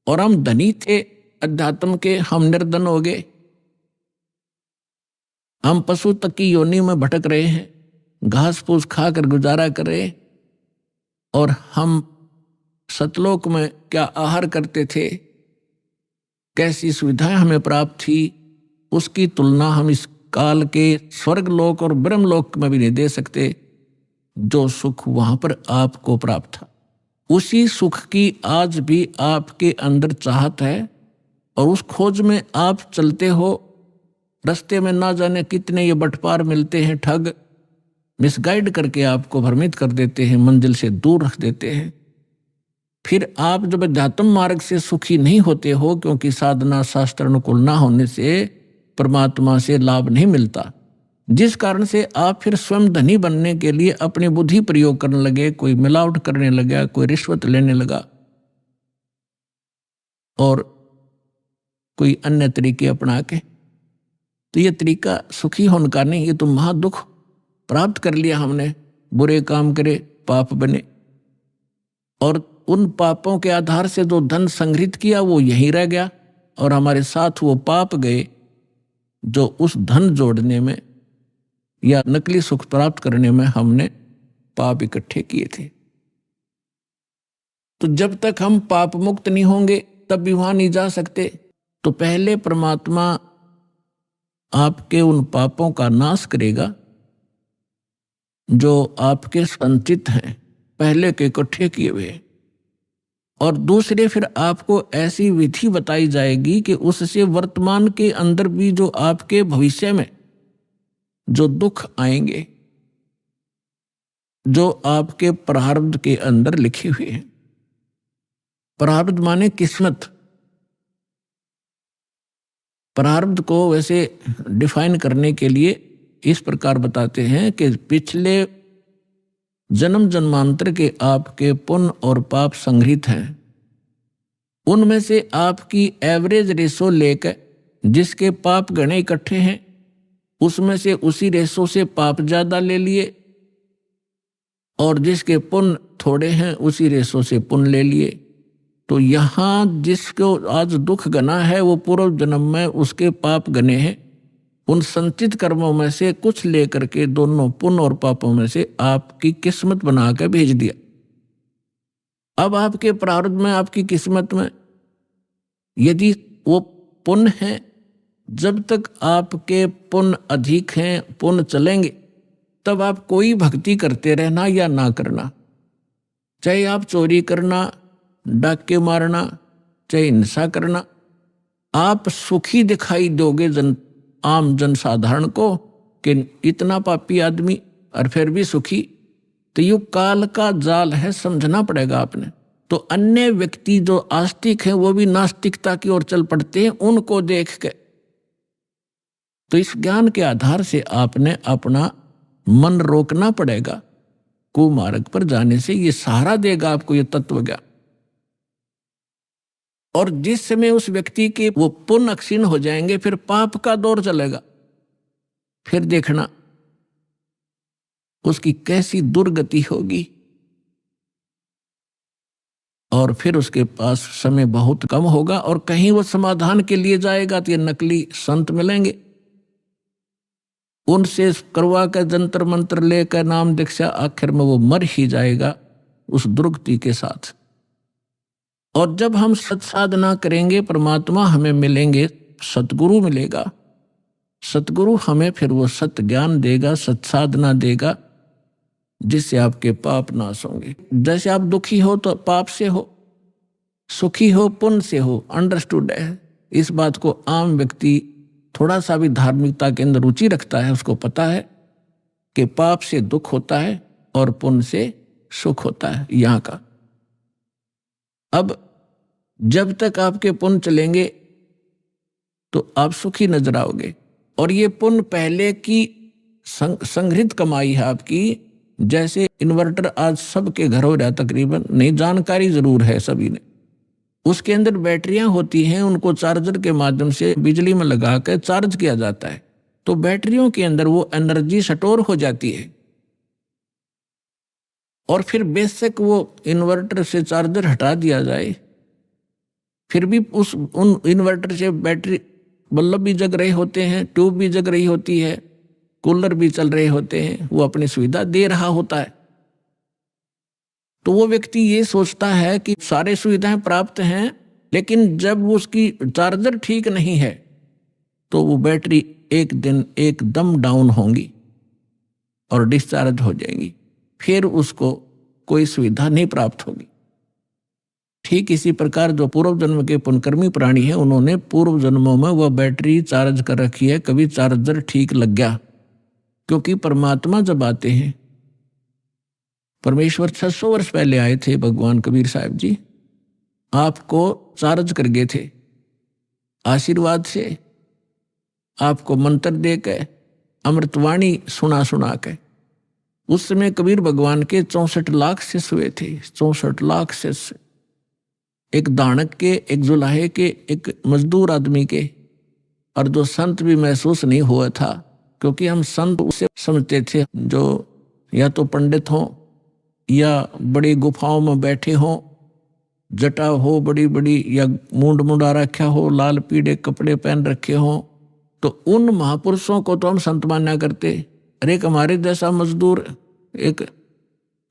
और हम धनी थे अध्यात्म के, हम निर्धन हो गए, हम पशु तक की योनि में भटक रहे हैं, घास फूस खाकर गुजारा कर रहे, और हम सतलोक में क्या आहार करते थे, कैसी सुविधाएं हमें प्राप्त थी, उसकी तुलना हम इस काल के स्वर्ग लोक और ब्रह्मलोक में भी नहीं दे सकते। जो सुख वहां पर आपको प्राप्त था, उसी सुख की आज भी आपके अंदर चाहत है, और उस खोज में आप चलते हो। रास्ते में ना जाने कितने ये बटपार मिलते हैं, ठग मिसगाइड करके आपको भ्रमित कर देते हैं, मंजिल से दूर रख देते हैं। फिर आप जब अध्यात्म मार्ग से सुखी नहीं होते हो, क्योंकि साधना शास्त्र अनुकूल ना होने से परमात्मा से लाभ नहीं मिलता, जिस कारण से आप फिर स्वयं धनी बनने के लिए अपनी बुद्धि प्रयोग करने लगे, कोई मिलावट करने लगा, कोई रिश्वत लेने लगा, और कोई अन्य तरीके अपना के। तो ये तरीका सुखी होने का नहीं, ये तो महादुख प्राप्त कर लिया हमने। बुरे काम करे, पाप बने, और उन पापों के आधार से जो धन संग्रहित किया वो यहीं रह गया, और हमारे साथ वो पाप गए जो उस धन जोड़ने में या नकली सुख प्राप्त करने में हमने पाप इकट्ठे किए थे। तो जब तक हम पाप मुक्त नहीं होंगे तब भी वहां नहीं जा सकते। तो पहले परमात्मा आपके उन पापों का नाश करेगा जो आपके संचित हैं, पहले के इकट्ठे किए हुए, और दूसरे फिर आपको ऐसी विधि बताई जाएगी कि उससे वर्तमान के अंदर भी जो आपके भविष्य में जो दुख आएंगे, जो आपके प्रारब्ध के अंदर लिखे हुए हैं। प्रारब्ध माने किस्मत। प्रारब्ध को वैसे डिफाइन करने के लिए इस प्रकार बताते हैं कि पिछले जन्म जन्मांतर के आपके पुण्य और पाप संग्रहित हैं, उनमें से आपकी एवरेज रेशो लेकर जिसके पाप गणे इकट्ठे हैं, उसमें से उसी रेशो से पाप ज्यादा ले लिए, और जिसके पुण्य थोड़े हैं उसी रेशो से पुण्य ले लिए। तो यहाँ जिसको आज दुख गना है वो पूर्व जन्म में उसके पाप गने हैं, उन संचित कर्मों में से कुछ लेकर के दोनों पुण्य और पापों में से आपकी किस्मत बना कर भेज दिया। अब आपके प्रारब्ध में, आपकी किस्मत में यदि वो पुण्य है, जब तक आपके पुण्य अधिक हैं, पुण्य चलेंगे, तब आप कोई भक्ति करते रहना या ना करना, चाहे आप चोरी करना, डाके मारना, चाहे हिंसा करना, आप सुखी दिखाई दोगे आम जनसाधारण को कि इतना पापी आदमी और फिर भी सुखी। तो ये काल का जाल है, समझना पड़ेगा आपने। तो अन्य व्यक्ति जो आस्तिक हैं वो भी नास्तिकता की ओर चल पड़ते हैं उनको देख के। तो इस ज्ञान के आधार से आपने अपना मन रोकना पड़ेगा, कुमार्ग पर जाने से ये सहारा देगा आपको ये तत्व ज्ञान। और जिस समय उस व्यक्ति के वो पुण्य क्षीण हो जाएंगे, फिर पाप का दौर चलेगा, फिर देखना उसकी कैसी दुर्गति होगी, और फिर उसके पास समय बहुत कम होगा, और कहीं वो समाधान के लिए जाएगा तो ये नकली संत मिलेंगे, उनसे करवा कर जंतर मंत्र लेकर नाम दीक्षा, आखिर में वो मर ही जाएगा उस दुर्गति के साथ। और जब हम सत्साधना करेंगे, परमात्मा हमें मिलेंगे, सतगुरु मिलेगा, सतगुरु हमें फिर वो सत्य ज्ञान देगा, सत्साधना देगा, जिससे आपके पाप नाश होंगे। जैसे आप दुखी हो तो पाप से हो, सुखी हो पुण्य से हो, अंडरस्टूड है। इस बात को आम व्यक्ति थोड़ा सा भी धार्मिकता के अंदर रुचि रखता है, उसको पता है कि पाप से दुख होता है और पुण्य से सुख होता है यहाँ का। अब जब तक आपके पुण्य चलेंगे तो आप सुखी नजर आओगे, और ये पुण्य पहले की संग्रहित कमाई है आपकी। जैसे इन्वर्टर आज सबके घर हो रहा तकरीबन, नहीं जानकारी जरूर है सभी ने, उसके अंदर बैटरियां होती हैं, उनको चार्जर के माध्यम से बिजली में लगा कर चार्ज किया जाता है। तो बैटरियों के अंदर वो एनर्जी स्टोर हो जाती है। और फिर बेशक वो इन्वर्टर से चार्जर हटा दिया जाए, फिर भी उन इन्वर्टर से बैटरी बल्ब भी जग रहे होते हैं, ट्यूब भी जग रही होती है, कूलर भी चल रहे होते हैं, वो अपनी सुविधा दे रहा होता है। तो वो व्यक्ति ये सोचता है कि सारे सुविधाएं प्राप्त हैं, लेकिन जब उसकी चार्जर ठीक नहीं है तो वो बैटरी एक दिन एकदम डाउन होंगी और डिस्चार्ज हो जाएंगी, फिर उसको कोई सुविधा नहीं प्राप्त होगी। ठीक इसी प्रकार जो पूर्व जन्म के पुण्यकर्मी प्राणी हैं, उन्होंने पूर्व जन्मों में वह बैटरी चार्ज कर रखी है, कभी चार्जर ठीक लग गया। क्योंकि परमात्मा जब आते हैं, परमेश्वर 600 वर्ष पहले आए थे, भगवान कबीर साहब जी आपको चार्ज कर गए थे आशीर्वाद से, आपको मंत्र दे के, अमृतवाणी सुना सुना के। उस समय कबीर भगवान के 64 लाख शिष्य हुए थे, 64 लाख शिष्य, एक दानक के, एक जुलाहे के, एक मजदूर आदमी के, और जो संत भी महसूस नहीं हुआ था, क्योंकि हम संत उसे समझते थे जो या तो पंडित हों या बड़ी गुफाओं में बैठे हों, जटा हो बड़ी बड़ी, या मूंड मुंडा रखा हो, लाल पीले कपड़े पहन रखे हों, तो उन महापुरुषों को तो हम संत माना करते। अरे एक हमारे जैसा मजदूर, एक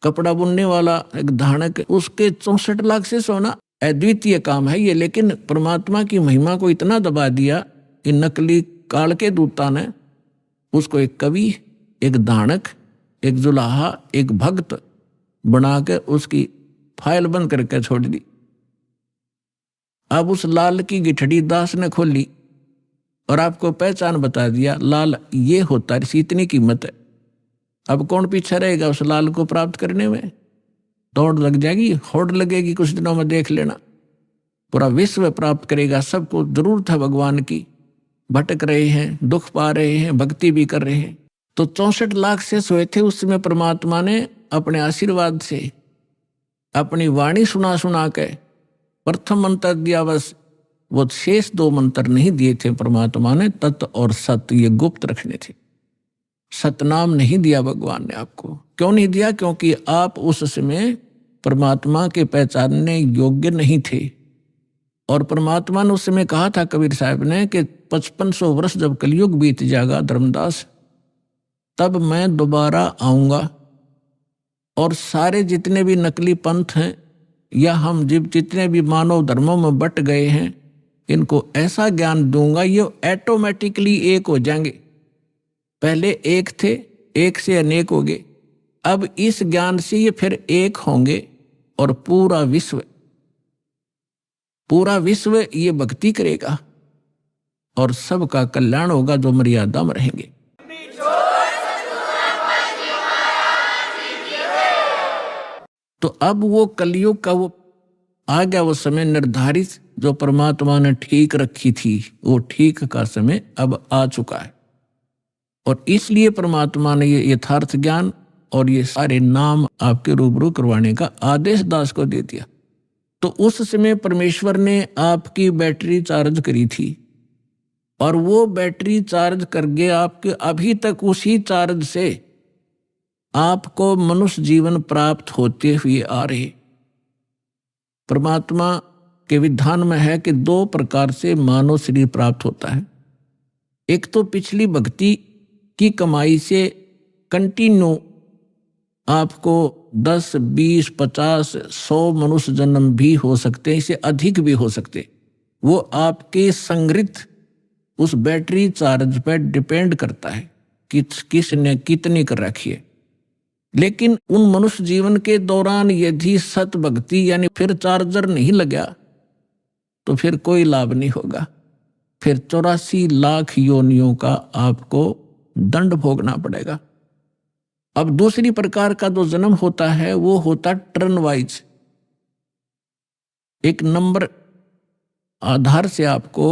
कपड़ा बुनने वाला, एक धानक, उसके 64 लाख से सोना अद्वितीय काम है ये। लेकिन परमात्मा की महिमा को इतना दबा दिया कि नकली काल के दूता ने उसको एक कवि, एक दानक, एक जुलाहा, एक भक्त बना के उसकी फाइल बंद करके छोड़ दी। अब उस लाल की गिठड़ी दास ने खोली और आपको पहचान बता दिया, लाल ये होता है, इसकी इतनी कीमत है। अब कौन पीछे रहेगा उस लाल को प्राप्त करने में? दौड़ लग जाएगी, होड़ लगेगी, कुछ दिनों में देख लेना। पूरा विश्व प्राप्त करेगा, सबको जरूरत है भगवान की, भटक रहे हैं, दुख पा रहे हैं, भक्ति भी कर रहे हैं। तो 64 लाख से सोए थे, उस समय परमात्मा ने अपने आशीर्वाद से अपनी वाणी सुना सुना के प्रथम मंत्र दिया, बस वो शेष 2 मंत्र नहीं दिए थे परमात्मा ने। तत् और सत ये गुप्त रखने थे, सतनाम नहीं दिया भगवान ने आपको। क्यों नहीं दिया? क्योंकि आप उस समय परमात्मा के पहचानने योग्य नहीं थे। और परमात्मा ने उस समय कहा था कबीर साहब ने कि 5500 वर्ष जब कलयुग बीत जाएगा धर्मदास, तब मैं दोबारा आऊंगा और सारे जितने भी नकली पंथ हैं या हम जितने भी मानव धर्मों में बट गए हैं, इनको ऐसा ज्ञान दूंगा ये ऑटोमेटिकली एक हो जाएंगे। पहले एक थे, एक से अनेक हो गए, अब इस ज्ञान से ये फिर एक होंगे और पूरा विश्व ये भक्ति करेगा और सबका कल्याण होगा जो मर्यादा में रहेंगे। तो अब वो कलयुग का वो आ गया, वो समय निर्धारित जो परमात्मा ने ठीक रखी थी, वो ठीक का समय अब आ चुका है। और इसलिए परमात्मा ने ये यथार्थ ज्ञान और ये सारे नाम आपके रूबरू करवाने का आदेश दास को दे दिया। तो उस समय परमेश्वर ने आपकी बैटरी चार्ज करी थी और वो बैटरी चार्ज कर गए आपके, अभी तक उसी चार्ज से आपको मनुष्य जीवन प्राप्त होते हुए आ रहे। परमात्मा के विधान में है कि 2 प्रकार से मानव शरीर प्राप्त होता है। एक तो पिछली भक्ति की कमाई से कंटिन्यू आपको 10, 20, 50, 100 मनुष्य जन्म भी हो सकते हैं, इससे अधिक भी हो सकते। वो आपके संग्रहित उस बैटरी चार्ज पर डिपेंड करता है कि किसने कितनी कर रखी है। लेकिन उन मनुष्य जीवन के दौरान यदि सत भक्ति यानी फिर चार्जर नहीं लगा तो फिर कोई लाभ नहीं होगा। फिर 84 लाख योनियों का आपको दंड भोगना पड़ेगा। अब दूसरी प्रकार का जो जन्म होता है वो होता टर्न वाइज। एक नंबर आधार से आपको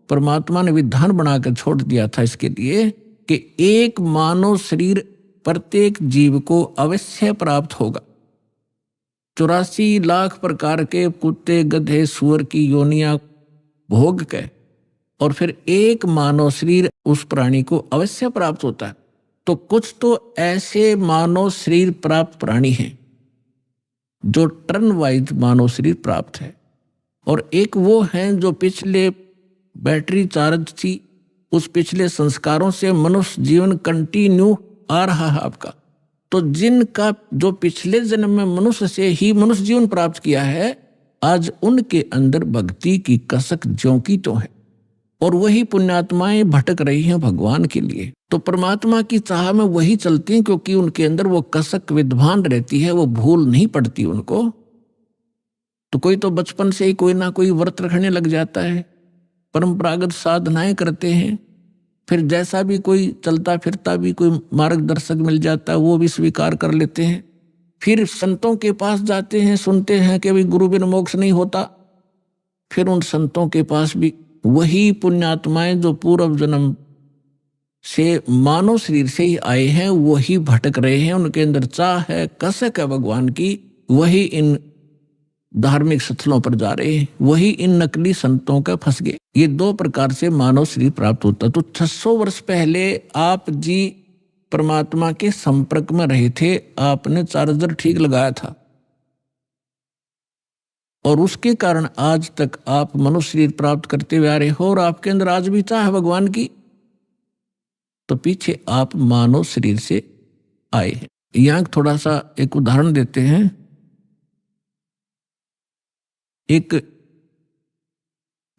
परमात्मा ने विधान बनाकर छोड़ दिया था इसके लिए कि एक मानव शरीर प्रत्येक जीव को अवश्य प्राप्त होगा। 84 लाख प्रकार के कुत्ते, गधे, सुअर की योनियां भोग के और फिर एक मानव शरीर उस प्राणी को अवश्य प्राप्त होता है। तो कुछ तो ऐसे मानव शरीर प्राप्त प्राणी हैं जो टर्न वाइज मानव शरीर प्राप्त है, और एक वो हैं जो पिछले बैटरी चार्ज थी, उस पिछले संस्कारों से मनुष्य जीवन कंटिन्यू आ रहा है आपका। तो जिनका जो पिछले जन्म में मनुष्य से ही मनुष्य जीवन प्राप्त किया है, आज उनके अंदर भक्ति की कसक ज्यों की तो है, और वही पुण्यात्माएं भटक रही हैं भगवान के लिए। तो परमात्मा की चाह में वही चलती हैं, क्योंकि उनके अंदर वो कसक विद्वान रहती है, वो भूल नहीं पड़ती उनको। तो कोई तो बचपन से ही कोई ना कोई व्रत रखने लग जाता है, परंपरागत साधनाएं करते हैं, फिर जैसा भी कोई चलता फिरता भी कोई मार्गदर्शक मिल जाता है वो भी स्वीकार कर लेते हैं। फिर संतों के पास जाते हैं, सुनते हैं कि भाई गुरु बिन मोक्ष नहीं होता। फिर उन संतों के पास भी वही पुण्यात्माएं जो पूर्व जन्म से मानव शरीर से ही आए हैं, वही भटक रहे हैं, उनके अंदर चाह है, कसक है भगवान की, वही इन धार्मिक स्थलों पर जा रहे हैं, वही इन नकली संतों का फंस गए। ये दो प्रकार से मानव शरीर प्राप्त होता। तो 600 वर्ष पहले आप जी परमात्मा के संपर्क में रहे थे, आपने चार्जर ठीक लगाया था, और उसके कारण आज तक आप मनुष्य शरीर प्राप्त करते हुए आ रहे हो, और आपके अंदर आज भी चाह है भगवान की। तो पीछे आप मानव शरीर से आए हैं। यहां थोड़ा सा एक उदाहरण देते हैं। एक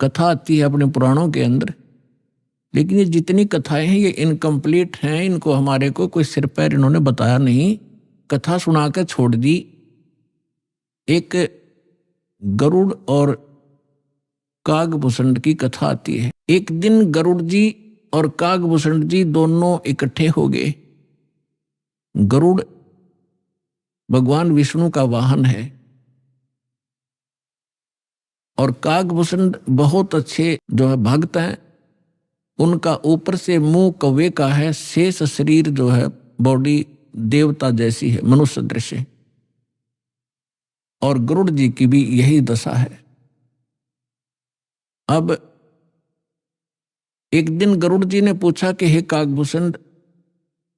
कथा आती है अपने पुराणों के अंदर, लेकिन ये जितनी कथाएं हैं ये इनकम्प्लीट हैं, इनको हमारे को कोई सिर पैर इन्होंने बताया नहीं, कथा सुनाकर छोड़ दी। एक गरुड़ और कागभूषण की कथा आती है। एक दिन गरुड़ जी और कागभूषण जी दोनों इकट्ठे हो गए। गरुड़ भगवान विष्णु का वाहन है, और कागभूषण बहुत अच्छे जो है भक्त हैं। उनका ऊपर से मुंह कौवे का है, शेष शरीर जो है बॉडी देवता जैसी है, मनुष्य दृश्य। और गरुड़ जी की भी यही दशा है। अब एक दिन गरुड़ जी ने पूछा कि हे कागभूषण,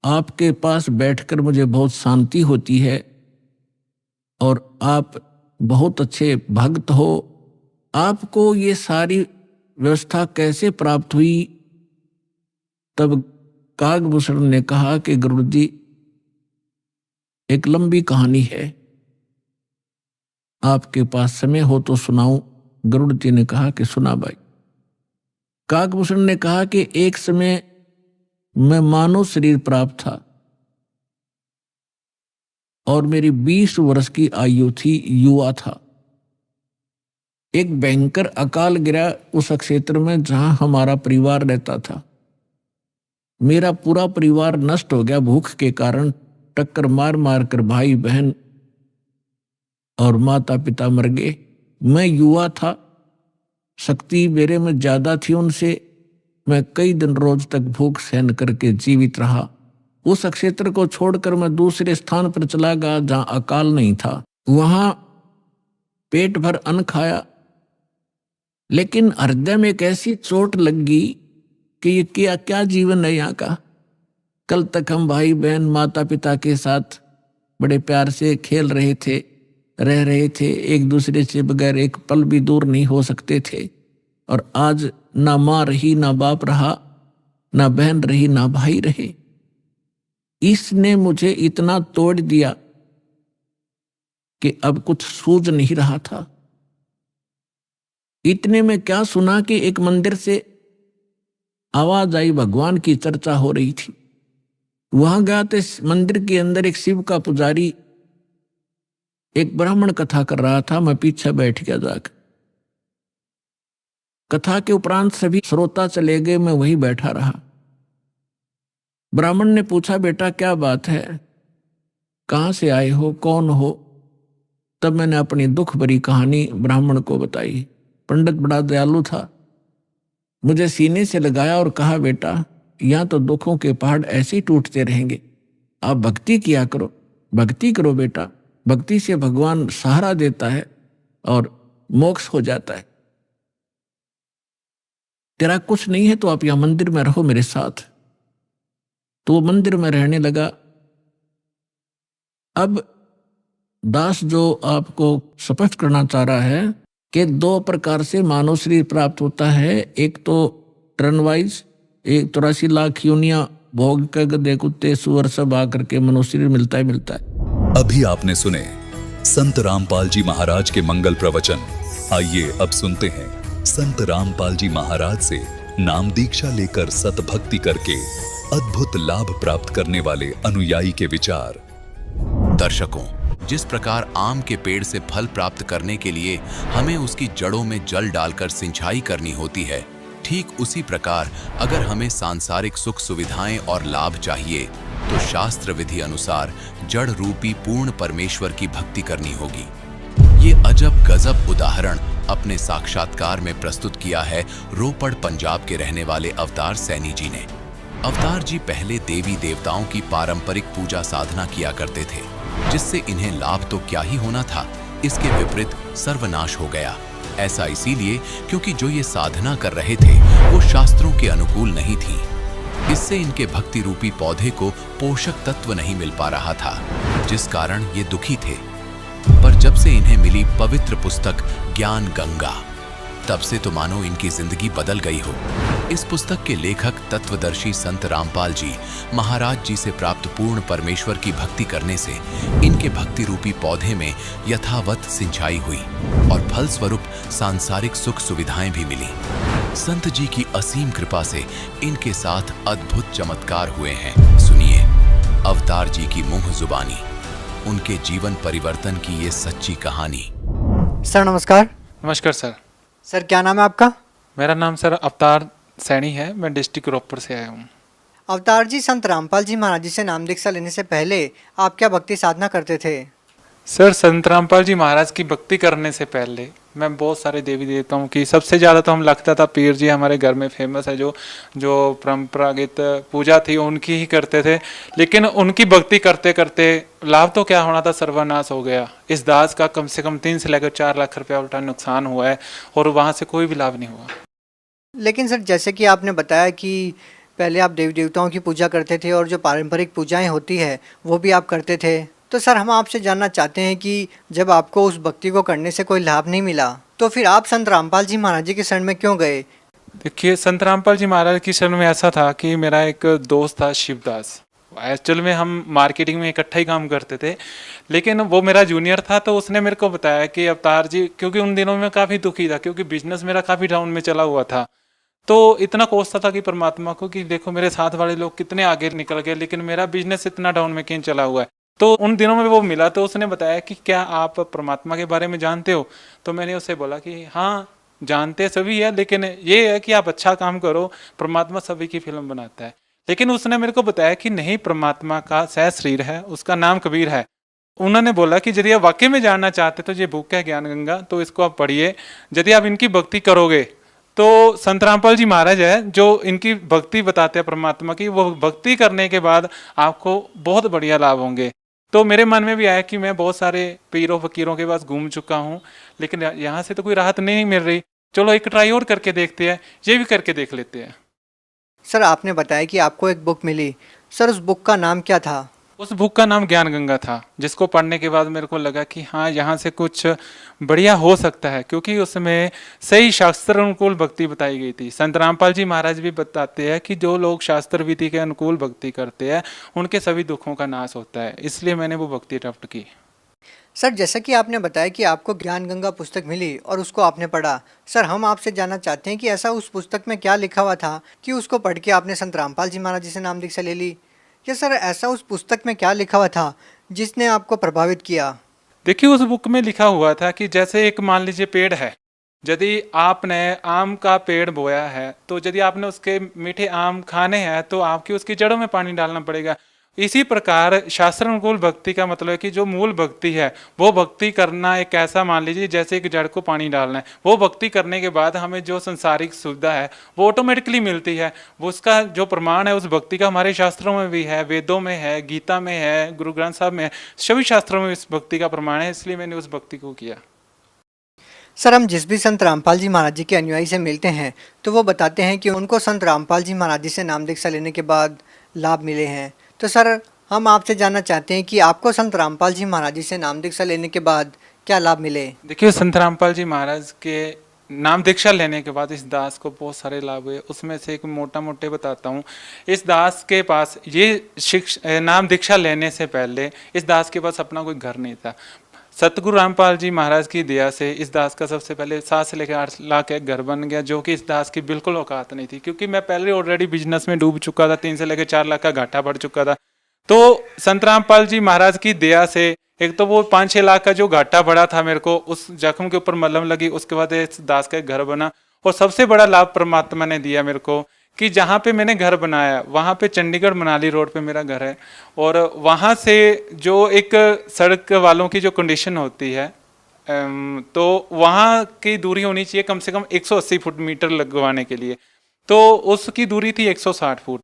आपके पास बैठकर मुझे बहुत शांति होती है, और आप बहुत अच्छे भक्त हो, आपको ये सारी व्यवस्था कैसे प्राप्त हुई? तब कागभूषण ने कहा कि गरुड़ जी, एक लंबी कहानी है, आपके पास समय हो तो सुनाऊं? गरुड़ जी ने कहा कि सुना भाई। कागभूषण ने कहा कि एक समय मैं मानव शरीर प्राप्त था, और मेरी 20 वर्ष की आयु थी, युवा था। एक भयंकर अकाल गिरा उस क्षेत्र में जहां हमारा परिवार रहता था। मेरा पूरा परिवार नष्ट हो गया भूख के कारण, टक्कर मार मार कर भाई बहन और माता पिता मर गए। मैं युवा था, शक्ति मेरे में ज्यादा थी उनसे। मैं कई दिन रोज तक भूख सहन करके जीवित रहा। उस क्षेत्र को छोड़कर मैं दूसरे स्थान पर चला गया जहां अकाल नहीं था। वहां पेट भर अन्न खाया, लेकिन हृदय में एक ऐसी चोट लग गई कि ये क्या क्या जीवन है यहाँ का। कल तक हम भाई बहन माता पिता के साथ बड़े प्यार से खेल रहे थे, रह रहे थे, एक दूसरे से बगैर एक पल भी दूर नहीं हो सकते थे, और आज ना माँ रही, ना बाप रहा, ना बहन रही, ना भाई रहे। इसने मुझे इतना तोड़ दिया कि अब कुछ सूझ नहीं रहा था। इतने में क्या सुना कि एक मंदिर से आवाज आई, भगवान की चर्चा हो रही थी। वहां गया तो मंदिर के अंदर एक शिव का पुजारी एक ब्राह्मण कथा कर रहा था। मैं पीछे बैठ गया जाकर। कथा के उपरांत सभी श्रोता चले गए, मैं वहीं बैठा रहा। ब्राह्मण ने पूछा, बेटा क्या बात है, कहां से आए हो, कौन हो? तब मैंने अपनी दुख भरी कहानी ब्राह्मण को बताई। पंडित बड़ा दयालु था, मुझे सीने से लगाया और कहा, बेटा यहाँ तो दुखों के पहाड़ ऐसे ही टूटते रहेंगे, आप भक्ति किया करो, भक्ति करो बेटा, भक्ति से भगवान सहारा देता है और मोक्ष हो जाता है। तेरा कुछ नहीं है तो आप यहाँ मंदिर में रहो मेरे साथ। तो वो मंदिर में रहने लगा। अब दास जो आपको स्पष्ट करना चाह रहा है कि 2 प्रकार से मानव शरीर प्राप्त होता है, एक तो टर्न वाइज, एक 83 लाख योनियां भोग के गधे कुत्ते सुअर सब आकर के मनुष्य शरीर मिलता है। अभी आपने सुने संत रामपाल जी महाराज के मंगल प्रवचन। आइए अब सुनते हैं संत रामपाल जी महाराज से नाम दीक्षा लेकर सत भक्ति करके अद्भुत लाभ प्राप्त करने वाले अनुयायी के विचार। दर्शकों, जिस प्रकार आम के पेड़ से फल प्राप्त करने के लिए हमें उसकी जड़ों में जल डालकर सिंचाई करनी होती है, ठीक उसी प्रकार अगर हमें सांसारिक सुख सुविधाएं और लाभ चाहिए तो शास्त्र विधि अनुसार जड़ रूपी पूर्ण परमेश्वर की भक्ति करनी होगी। ये अजब गजब उदाहरण अपने साक्षात्कार में प्रस्तुत किया है रोपड़ पंजाब के रहने वाले अवतार सैनी जी ने। अवतार जी पहले देवी देवताओं की पारंपरिक पूजा साधना किया करते थे, जिससे इन्हें लाभ तो क्या ही होना था, इसके विपरीत सर्वनाश हो गया। ऐसा इसीलिए क्योंकि जो ये साधना कर रहे थे वो शास्त्रों के अनुकूल नहीं थी। इससे इनके भक्ति रूपी पौधे को पोषक तत्व नहीं मिल पा रहा था, जिस कारण ये दुखी थे। पर जब से इन्हें मिली पवित्र पुस्तक ज्ञान गंगा, तब से तो मानो इनकी जिंदगी बदल गई हो। इस पुस्तक के लेखक तत्वदर्शी संत रामपाल जी महाराज जी से प्राप्त पूर्ण परमेश्वर की भक्ति करने से इनके भक्ति रूपी पौधे में यथावत सिंचाई हुई और फलस्वरूप सांसारिक सुख सुविधाएं भी मिली। संत जी की असीम कृपा से इनके साथ अद्भुत चमत्कार हुए हैं। सुनिए अवतार जी की मुंह जुबानी, उनके जीवन परिवर्तन की ये सच्ची कहानी। सर नमस्कार। नमस्कार सर। सर क्या नाम है आपका? मेरा नाम सर अवतार सैनी है, मैं डिस्ट्रिक्ट रोपड़ से आया हूँ। अवतार जी, संत रामपाल जी महाराज जी से नाम दीक्षा लेने से पहले आप क्या भक्ति साधना करते थे? सर संत रामपाल जी महाराज की भक्ति करने से पहले मैं बहुत सारे देवी देवताओं की, सबसे ज़्यादा तो हम लगता था पीर जी हमारे घर में फेमस है, जो परंपरागत पूजा थी उनकी ही करते थे। लेकिन उनकी भक्ति करते करते लाभ तो क्या होना था, सर्वनाश हो गया। इस दास का कम से कम 3 से लेकर 4 लाख रुपया उल्टा नुकसान हुआ है और वहाँ से कोई भी लाभ नहीं हुआ। लेकिन सर जैसे कि आपने बताया कि पहले आप देवी देवताओं की पूजा करते थे और जो पारंपरिक पूजाएं होती है वो भी आप करते थे, तो सर हम आपसे जानना चाहते हैं कि जब आपको उस भक्ति को करने से कोई लाभ नहीं मिला तो फिर आप संत रामपाल जी महाराज जी के शरण में क्यों गए? देखिए संत रामपाल जी महाराज की शरण में ऐसा था कि मेरा एक दोस्त था शिवदास। एक्चुअल में हम मार्केटिंग में इकट्ठा ही काम करते थे, लेकिन वो मेरा जूनियर था। तो उसने मेरे को बताया कि अवतार जी, क्योंकि उन दिनों में काफ़ी दुखी था क्योंकि बिजनेस मेरा काफ़ी डाउन में चला हुआ था, तो इतना कोसता था कि परमात्मा को कि देखो मेरे साथ वाले लोग कितने आगे निकल गए लेकिन मेरा बिजनेस इतना डाउन में क्यों चला हुआ है। तो उन दिनों में वो मिला तो उसने बताया कि क्या आप परमात्मा के बारे में जानते हो? तो मैंने उससे बोला कि हाँ जानते सभी है, लेकिन ये है कि आप अच्छा काम करो, परमात्मा सभी की फिल्म बनाता है। लेकिन उसने मेरे को बताया कि नहीं, परमात्मा का सहज शरीर है, उसका नाम कबीर है। उन्होंने बोला कि यदि आप वाकई में जानना चाहते तो ये बुक है ज्ञान गंगा, तो इसको आप पढ़िए। यदि आप इनकी भक्ति करोगे तो संत रामपाल जी महाराज है जो इनकी भक्ति बताते हैं परमात्मा की, वो भक्ति करने के बाद आपको बहुत बढ़िया लाभ होंगे। तो मेरे मन में भी आया कि मैं बहुत सारे पीरों फकीरों के पास घूम चुका हूँ लेकिन यहाँ से तो कोई राहत नहीं मिल रही, चलो एक ट्राई और करके देखते हैं, ये भी करके देख लेते हैं। सर आपने बताया कि आपको एक बुक मिली, सर उस बुक का नाम क्या था? उस बुक का नाम ज्ञान गंगा था, जिसको पढ़ने के बाद मेरे को लगा कि हाँ यहाँ से कुछ बढ़िया हो सकता है, क्योंकि उसमें सही शास्त्र अनुकूल भक्ति बताई गई थी। संत रामपाल जी महाराज भी बताते हैं कि जो लोग शास्त्र विधि के अनुकूल भक्ति करते हैं उनके सभी दुखों का नाश होता है, इसलिए मैंने वो भक्ति अडॉप्ट की। सर जैसा कि आपने बताया कि आपको ज्ञान गंगा पुस्तक मिली और उसको आपने पढ़ा, सर हम आपसे जानना चाहते हैं कि ऐसा उस पुस्तक में क्या लिखा हुआ था कि उसको पढ़ के आपने संत रामपाल जी महाराज जी से नाम दीक्षा ले ली, या सर ऐसा उस पुस्तक में क्या लिखा हुआ था जिसने आपको प्रभावित किया? देखिए उस बुक में लिखा हुआ था कि जैसे एक मान लीजिए पेड़ है, यदि आपने आम का पेड़ बोया है तो यदि आपने उसके मीठे आम खाने हैं तो आपकी उसकी जड़ों में पानी डालना पड़ेगा। इसी प्रकार शास्त्र अनुकूल भक्ति का मतलब है कि जो मूल भक्ति है वो भक्ति करना एक ऐसा मान लीजिए जैसे एक जड़ को पानी डालना है। वो भक्ति करने के बाद हमें जो संसारिक सुविधा है वो ऑटोमेटिकली मिलती है। वो उसका जो प्रमाण है उस भक्ति का हमारे शास्त्रों में भी है, वेदों में है, गीता में है, गुरु ग्रंथ साहब में है, सभी शास्त्रों में इस भक्ति का प्रमाण है, इसलिए मैंने उस भक्ति को किया। सर, हम जिस भी संत रामपाल जी महाराज जी के अनुयायी से मिलते हैं तो वो बताते हैं कि उनको संत रामपाल जी महाराज जी से नाम दीक्षा लेने के बाद लाभ मिले हैं। तो सर, हम आपसे जानना चाहते हैं कि आपको संत रामपाल जी महाराज जी से नाम दीक्षा लेने के बाद क्या लाभ मिले। देखिए, संत रामपाल जी महाराज के नाम दीक्षा लेने के बाद इस दास को बहुत सारे लाभ हुए। उसमें से एक मोटा मोटे बताता हूँ। इस दास के पास ये नाम दीक्षा लेने से पहले इस दास के पास अपना कोई घर नहीं था। सतगुरु रामपाल जी महाराज की दया से इस दास का सबसे पहले 7 से लेकर 8 लाख एक घर बन गया, जो कि इस दास की बिल्कुल औकात नहीं थी, क्योंकि मैं पहले ऑलरेडी बिजनेस में डूब चुका था। 3 से लेकर 4 लाख का घाटा बढ़ चुका था। तो संत रामपाल जी महाराज की दया से एक तो वो 5-6 लाख का जो घाटा बढ़ा था मेरे को, उस जख्म के ऊपर मलहम लगी। उसके बाद इस दास का एक घर बना। और सबसे बड़ा लाभ परमात्मा ने दिया मेरे को कि जहाँ पे मैंने घर बनाया वहाँ पे चंडीगढ़ मनाली रोड पे मेरा घर है। और वहाँ से जो एक सड़क वालों की जो कंडीशन होती है, तो वहाँ की दूरी होनी चाहिए कम से कम 180 फुट मीटर लगवाने के लिए, तो उसकी दूरी थी 160 फुट।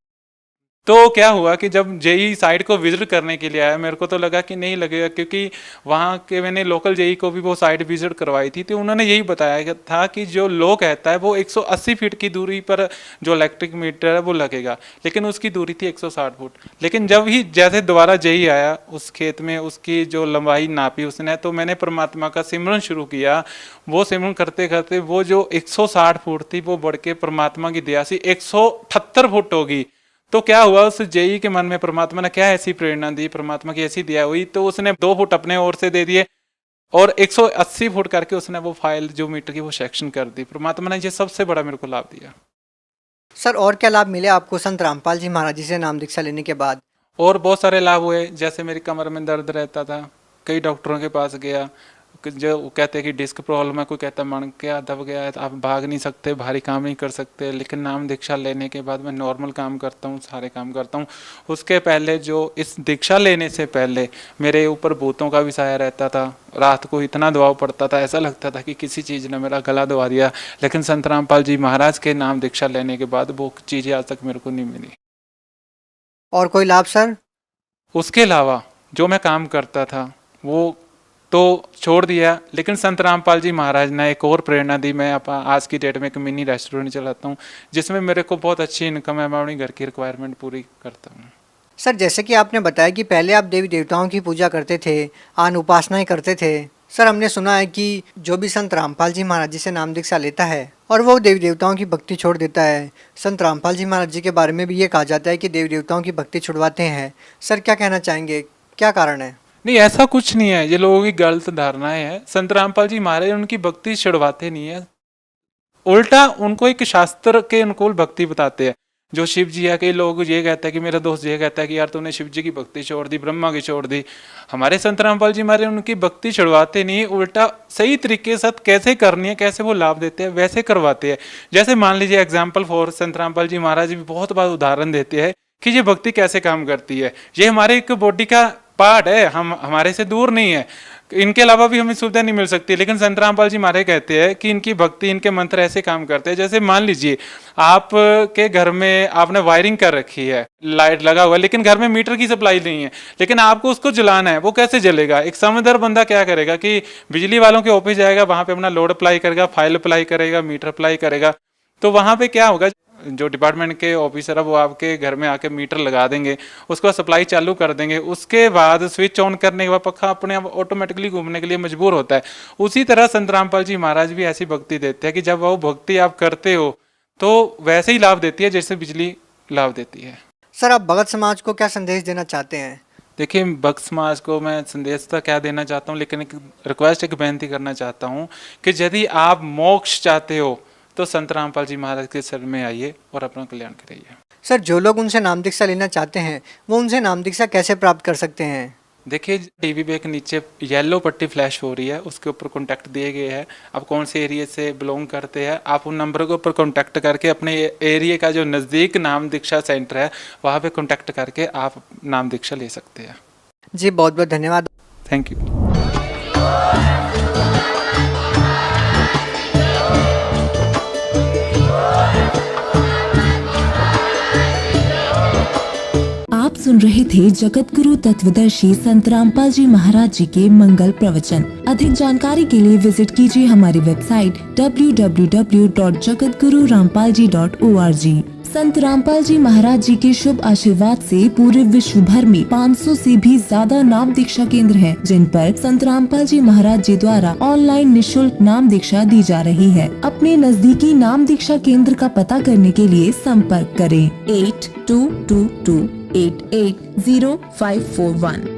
तो क्या हुआ कि जब जेई साइट को विजिट करने के लिए आया, मेरे को तो लगा कि नहीं लगेगा, क्योंकि वहाँ के मैंने लोकल जेई को भी वो साइट विजिट करवाई थी। तो उन्होंने यही बताया था कि जो लो कहता है वो 180 फीट की दूरी पर जो इलेक्ट्रिक मीटर है वो लगेगा, लेकिन उसकी दूरी थी 160 फुट। लेकिन जब ही जैसे दोबारा जेई आया उस खेत में, उसकी जो लंबाई नापी उसने, तो मैंने परमात्मा का सिमरन शुरू किया। वो सिमरन करते करते वो जो 160 फुट थी वो बढ़ के परमात्मा की दया से 178 फुट होगी। तो क्या हुआ, उस जेई के मन में परमात्मा ने क्या ऐसी प्रेरणा दी, परमात्मा की ऐसी दया हुई, तो उसने 2 फुट अपने ओर से दे दिए और 180 फुट करके उसने वो फाइल जो मीटर की वो सेक्शन कर दी। परमात्मा ने ये सबसे बड़ा मेरे को लाभ दिया। सर, और क्या लाभ मिले आपको संत रामपाल जी महाराज जी से नाम दीक्षा लेने के बाद? और बहुत सारे लाभ हुए। जैसे मेरी कमर में दर्द रहता था, कई डॉक्टरों के पास गया, जो कहते हैं कि डिस्क प्रॉब्लम है, कोई कहता है मन क्या दब गया है, आप भाग नहीं सकते, भारी काम नहीं कर सकते। लेकिन नाम दीक्षा लेने के बाद मैं नॉर्मल काम करता हूँ, सारे काम करता हूँ। उसके पहले जो इस दीक्षा लेने से पहले मेरे ऊपर भूतों का भी साया रहता था। रात को इतना दबाव पड़ता था, ऐसा लगता था कि किसी चीज़ ने मेरा गला दबा दिया। लेकिन संत रामपाल जी महाराज के नाम दीक्षा लेने के बाद वो चीज़ें आज तक मेरे को नहीं मिली। और कोई लाभ सर? उसके अलावा जो मैं काम करता था वो तो छोड़ दिया, लेकिन संत रामपाल जी महाराज ने एक और प्रेरणा दी। मैं आज की डेट में एक मिनी रेस्टोरेंट चलाता हूँ, जिसमें मेरे को बहुत अच्छी इनकम है। मैं अपनी घर की रिक्वायरमेंट पूरी करता हूँ। सर, जैसे कि आपने बताया कि पहले आप देवी देवताओं की पूजा करते थे, आन उपासनाएं करते थे। सर, हमने सुना है कि जो भी संत रामपाल जी महाराज जी से नाम दीक्षा लेता है और वो देवी देवताओं की भक्ति छोड़ देता है। संत रामपाल जी महाराज जी के बारे में भी ये कहा जाता है कि देवी देवताओं की भक्ति छुड़वाते हैं। सर, क्या कहना चाहेंगे, क्या कारण है? नहीं, ऐसा कुछ नहीं है, ये लोगों की गलत धारणाएं है। संत रामपाल जी महाराज उनकी भक्ति छुड़वाते नहीं है, उल्टा उनको एक शास्त्र के अनुकूल भक्ति बताते हैं। जो शिव जी है, कई लोग ये कहते हैं कि मेरा दोस्त ये कहता है कि यार तूने शिव जी की भक्ति छोड़ दी, ब्रह्मा की छोड़ दी। हमारे संत रामपाल जी महाराज उनकी भक्ति छुड़वाते नहीं, उल्टा सही तरीके से कैसे करनी है, कैसे वो लाभ देते हैं वैसे करवाते हैं। जैसे मान लीजिए एग्जाम्पल फॉर संत रामपाल जी महाराज भी बहुत बार उदाहरण देते हैं कि ये भक्ति कैसे काम करती है। ये हमारे एक बॉडी का पार्ट है, हम हमारे से दूर नहीं है, इनके अलावा भी हमें सुविधा नहीं मिल सकती। लेकिन संत रामपाल जी महाराज कहते हैं कि इनकी भक्ति, इनके मंत्र ऐसे काम करते हैं। जैसे मान लीजिए आप के घर में आपने वायरिंग कर रखी है, लाइट लगा हुआ है, लेकिन घर में मीटर की सप्लाई नहीं है, लेकिन आपको उसको जलाना है, वो कैसे जलेगा? एक समझदार बंदा क्या करेगा कि बिजली वालों के ऑफिस जाएगा, वहां पे अपना लोड अप्लाई करेगा, फाइल अप्लाई करेगा, मीटर अप्लाई करेगा। तो वहां पे क्या होगा, जो डिपार्टमेंट के ऑफिसर है वो आपके घर में आके मीटर लगा देंगे, उसको सप्लाई चालू कर देंगे। उसके बाद स्विच ऑन करने के बाद पक्का अपने आप ऑटोमेटिकली घूमने के लिए मजबूर होता है। उसी तरह संत रामपाल जी महाराज भी ऐसी भक्ति देते हैं कि जब वो भक्ति आप करते हो तो वैसे ही लाभ देती है जैसे बिजली लाभ देती है। सर, आप भगत समाज को क्या संदेश देना चाहते हैं? देखिए, भक्त समाज को मैं संदेश तो क्या देना चाहता हूँ, लेकिन एक रिक्वेस्ट, एक बेनती करना चाहता हूँ कि यदि आप मोक्ष चाहते हो तो संत रामपाल जी महाराज के शरण में आइए और अपना कल्याण करिए। सर, जो लोग उनसे नाम दीक्षा लेना चाहते हैं वो उनसे नाम दीक्षा कैसे प्राप्त कर सकते हैं? देखिए, टीवी पे एक नीचे येलो पट्टी फ्लैश हो रही है, उसके ऊपर कॉन्टैक्ट दिए गए हैं। आप कौन से एरिया से बिलोंग करते हैं, आप उन नंबर के ऊपर कॉन्टैक्ट करके अपने एरिया का जो नज़दीक नाम दीक्षा सेंटर है वहाँ पे कॉन्टैक्ट करके आप नाम दीक्षा ले सकते हैं। जी, बहुत बहुत धन्यवाद। Thank you. आप सुन रहे थे जगत गुरु तत्वदर्शी संत रामपाल जी महाराज जी के मंगल प्रवचन। अधिक जानकारी के लिए विजिट कीजिए हमारी वेबसाइट www.jagatgururampalji.org। संत रामपाल जी महाराज जी के शुभ आशीर्वाद से पूरे विश्व भर में 500 से भी ज्यादा नाम दीक्षा केंद्र हैं, जिन पर संत रामपाल जी महाराज जी द्वारा ऑनलाइन निशुल्क नाम दीक्षा दी जा रही है। अपने नजदीकी नाम दीक्षा केंद्र का पता करने के लिए संपर्क करें 8222880541।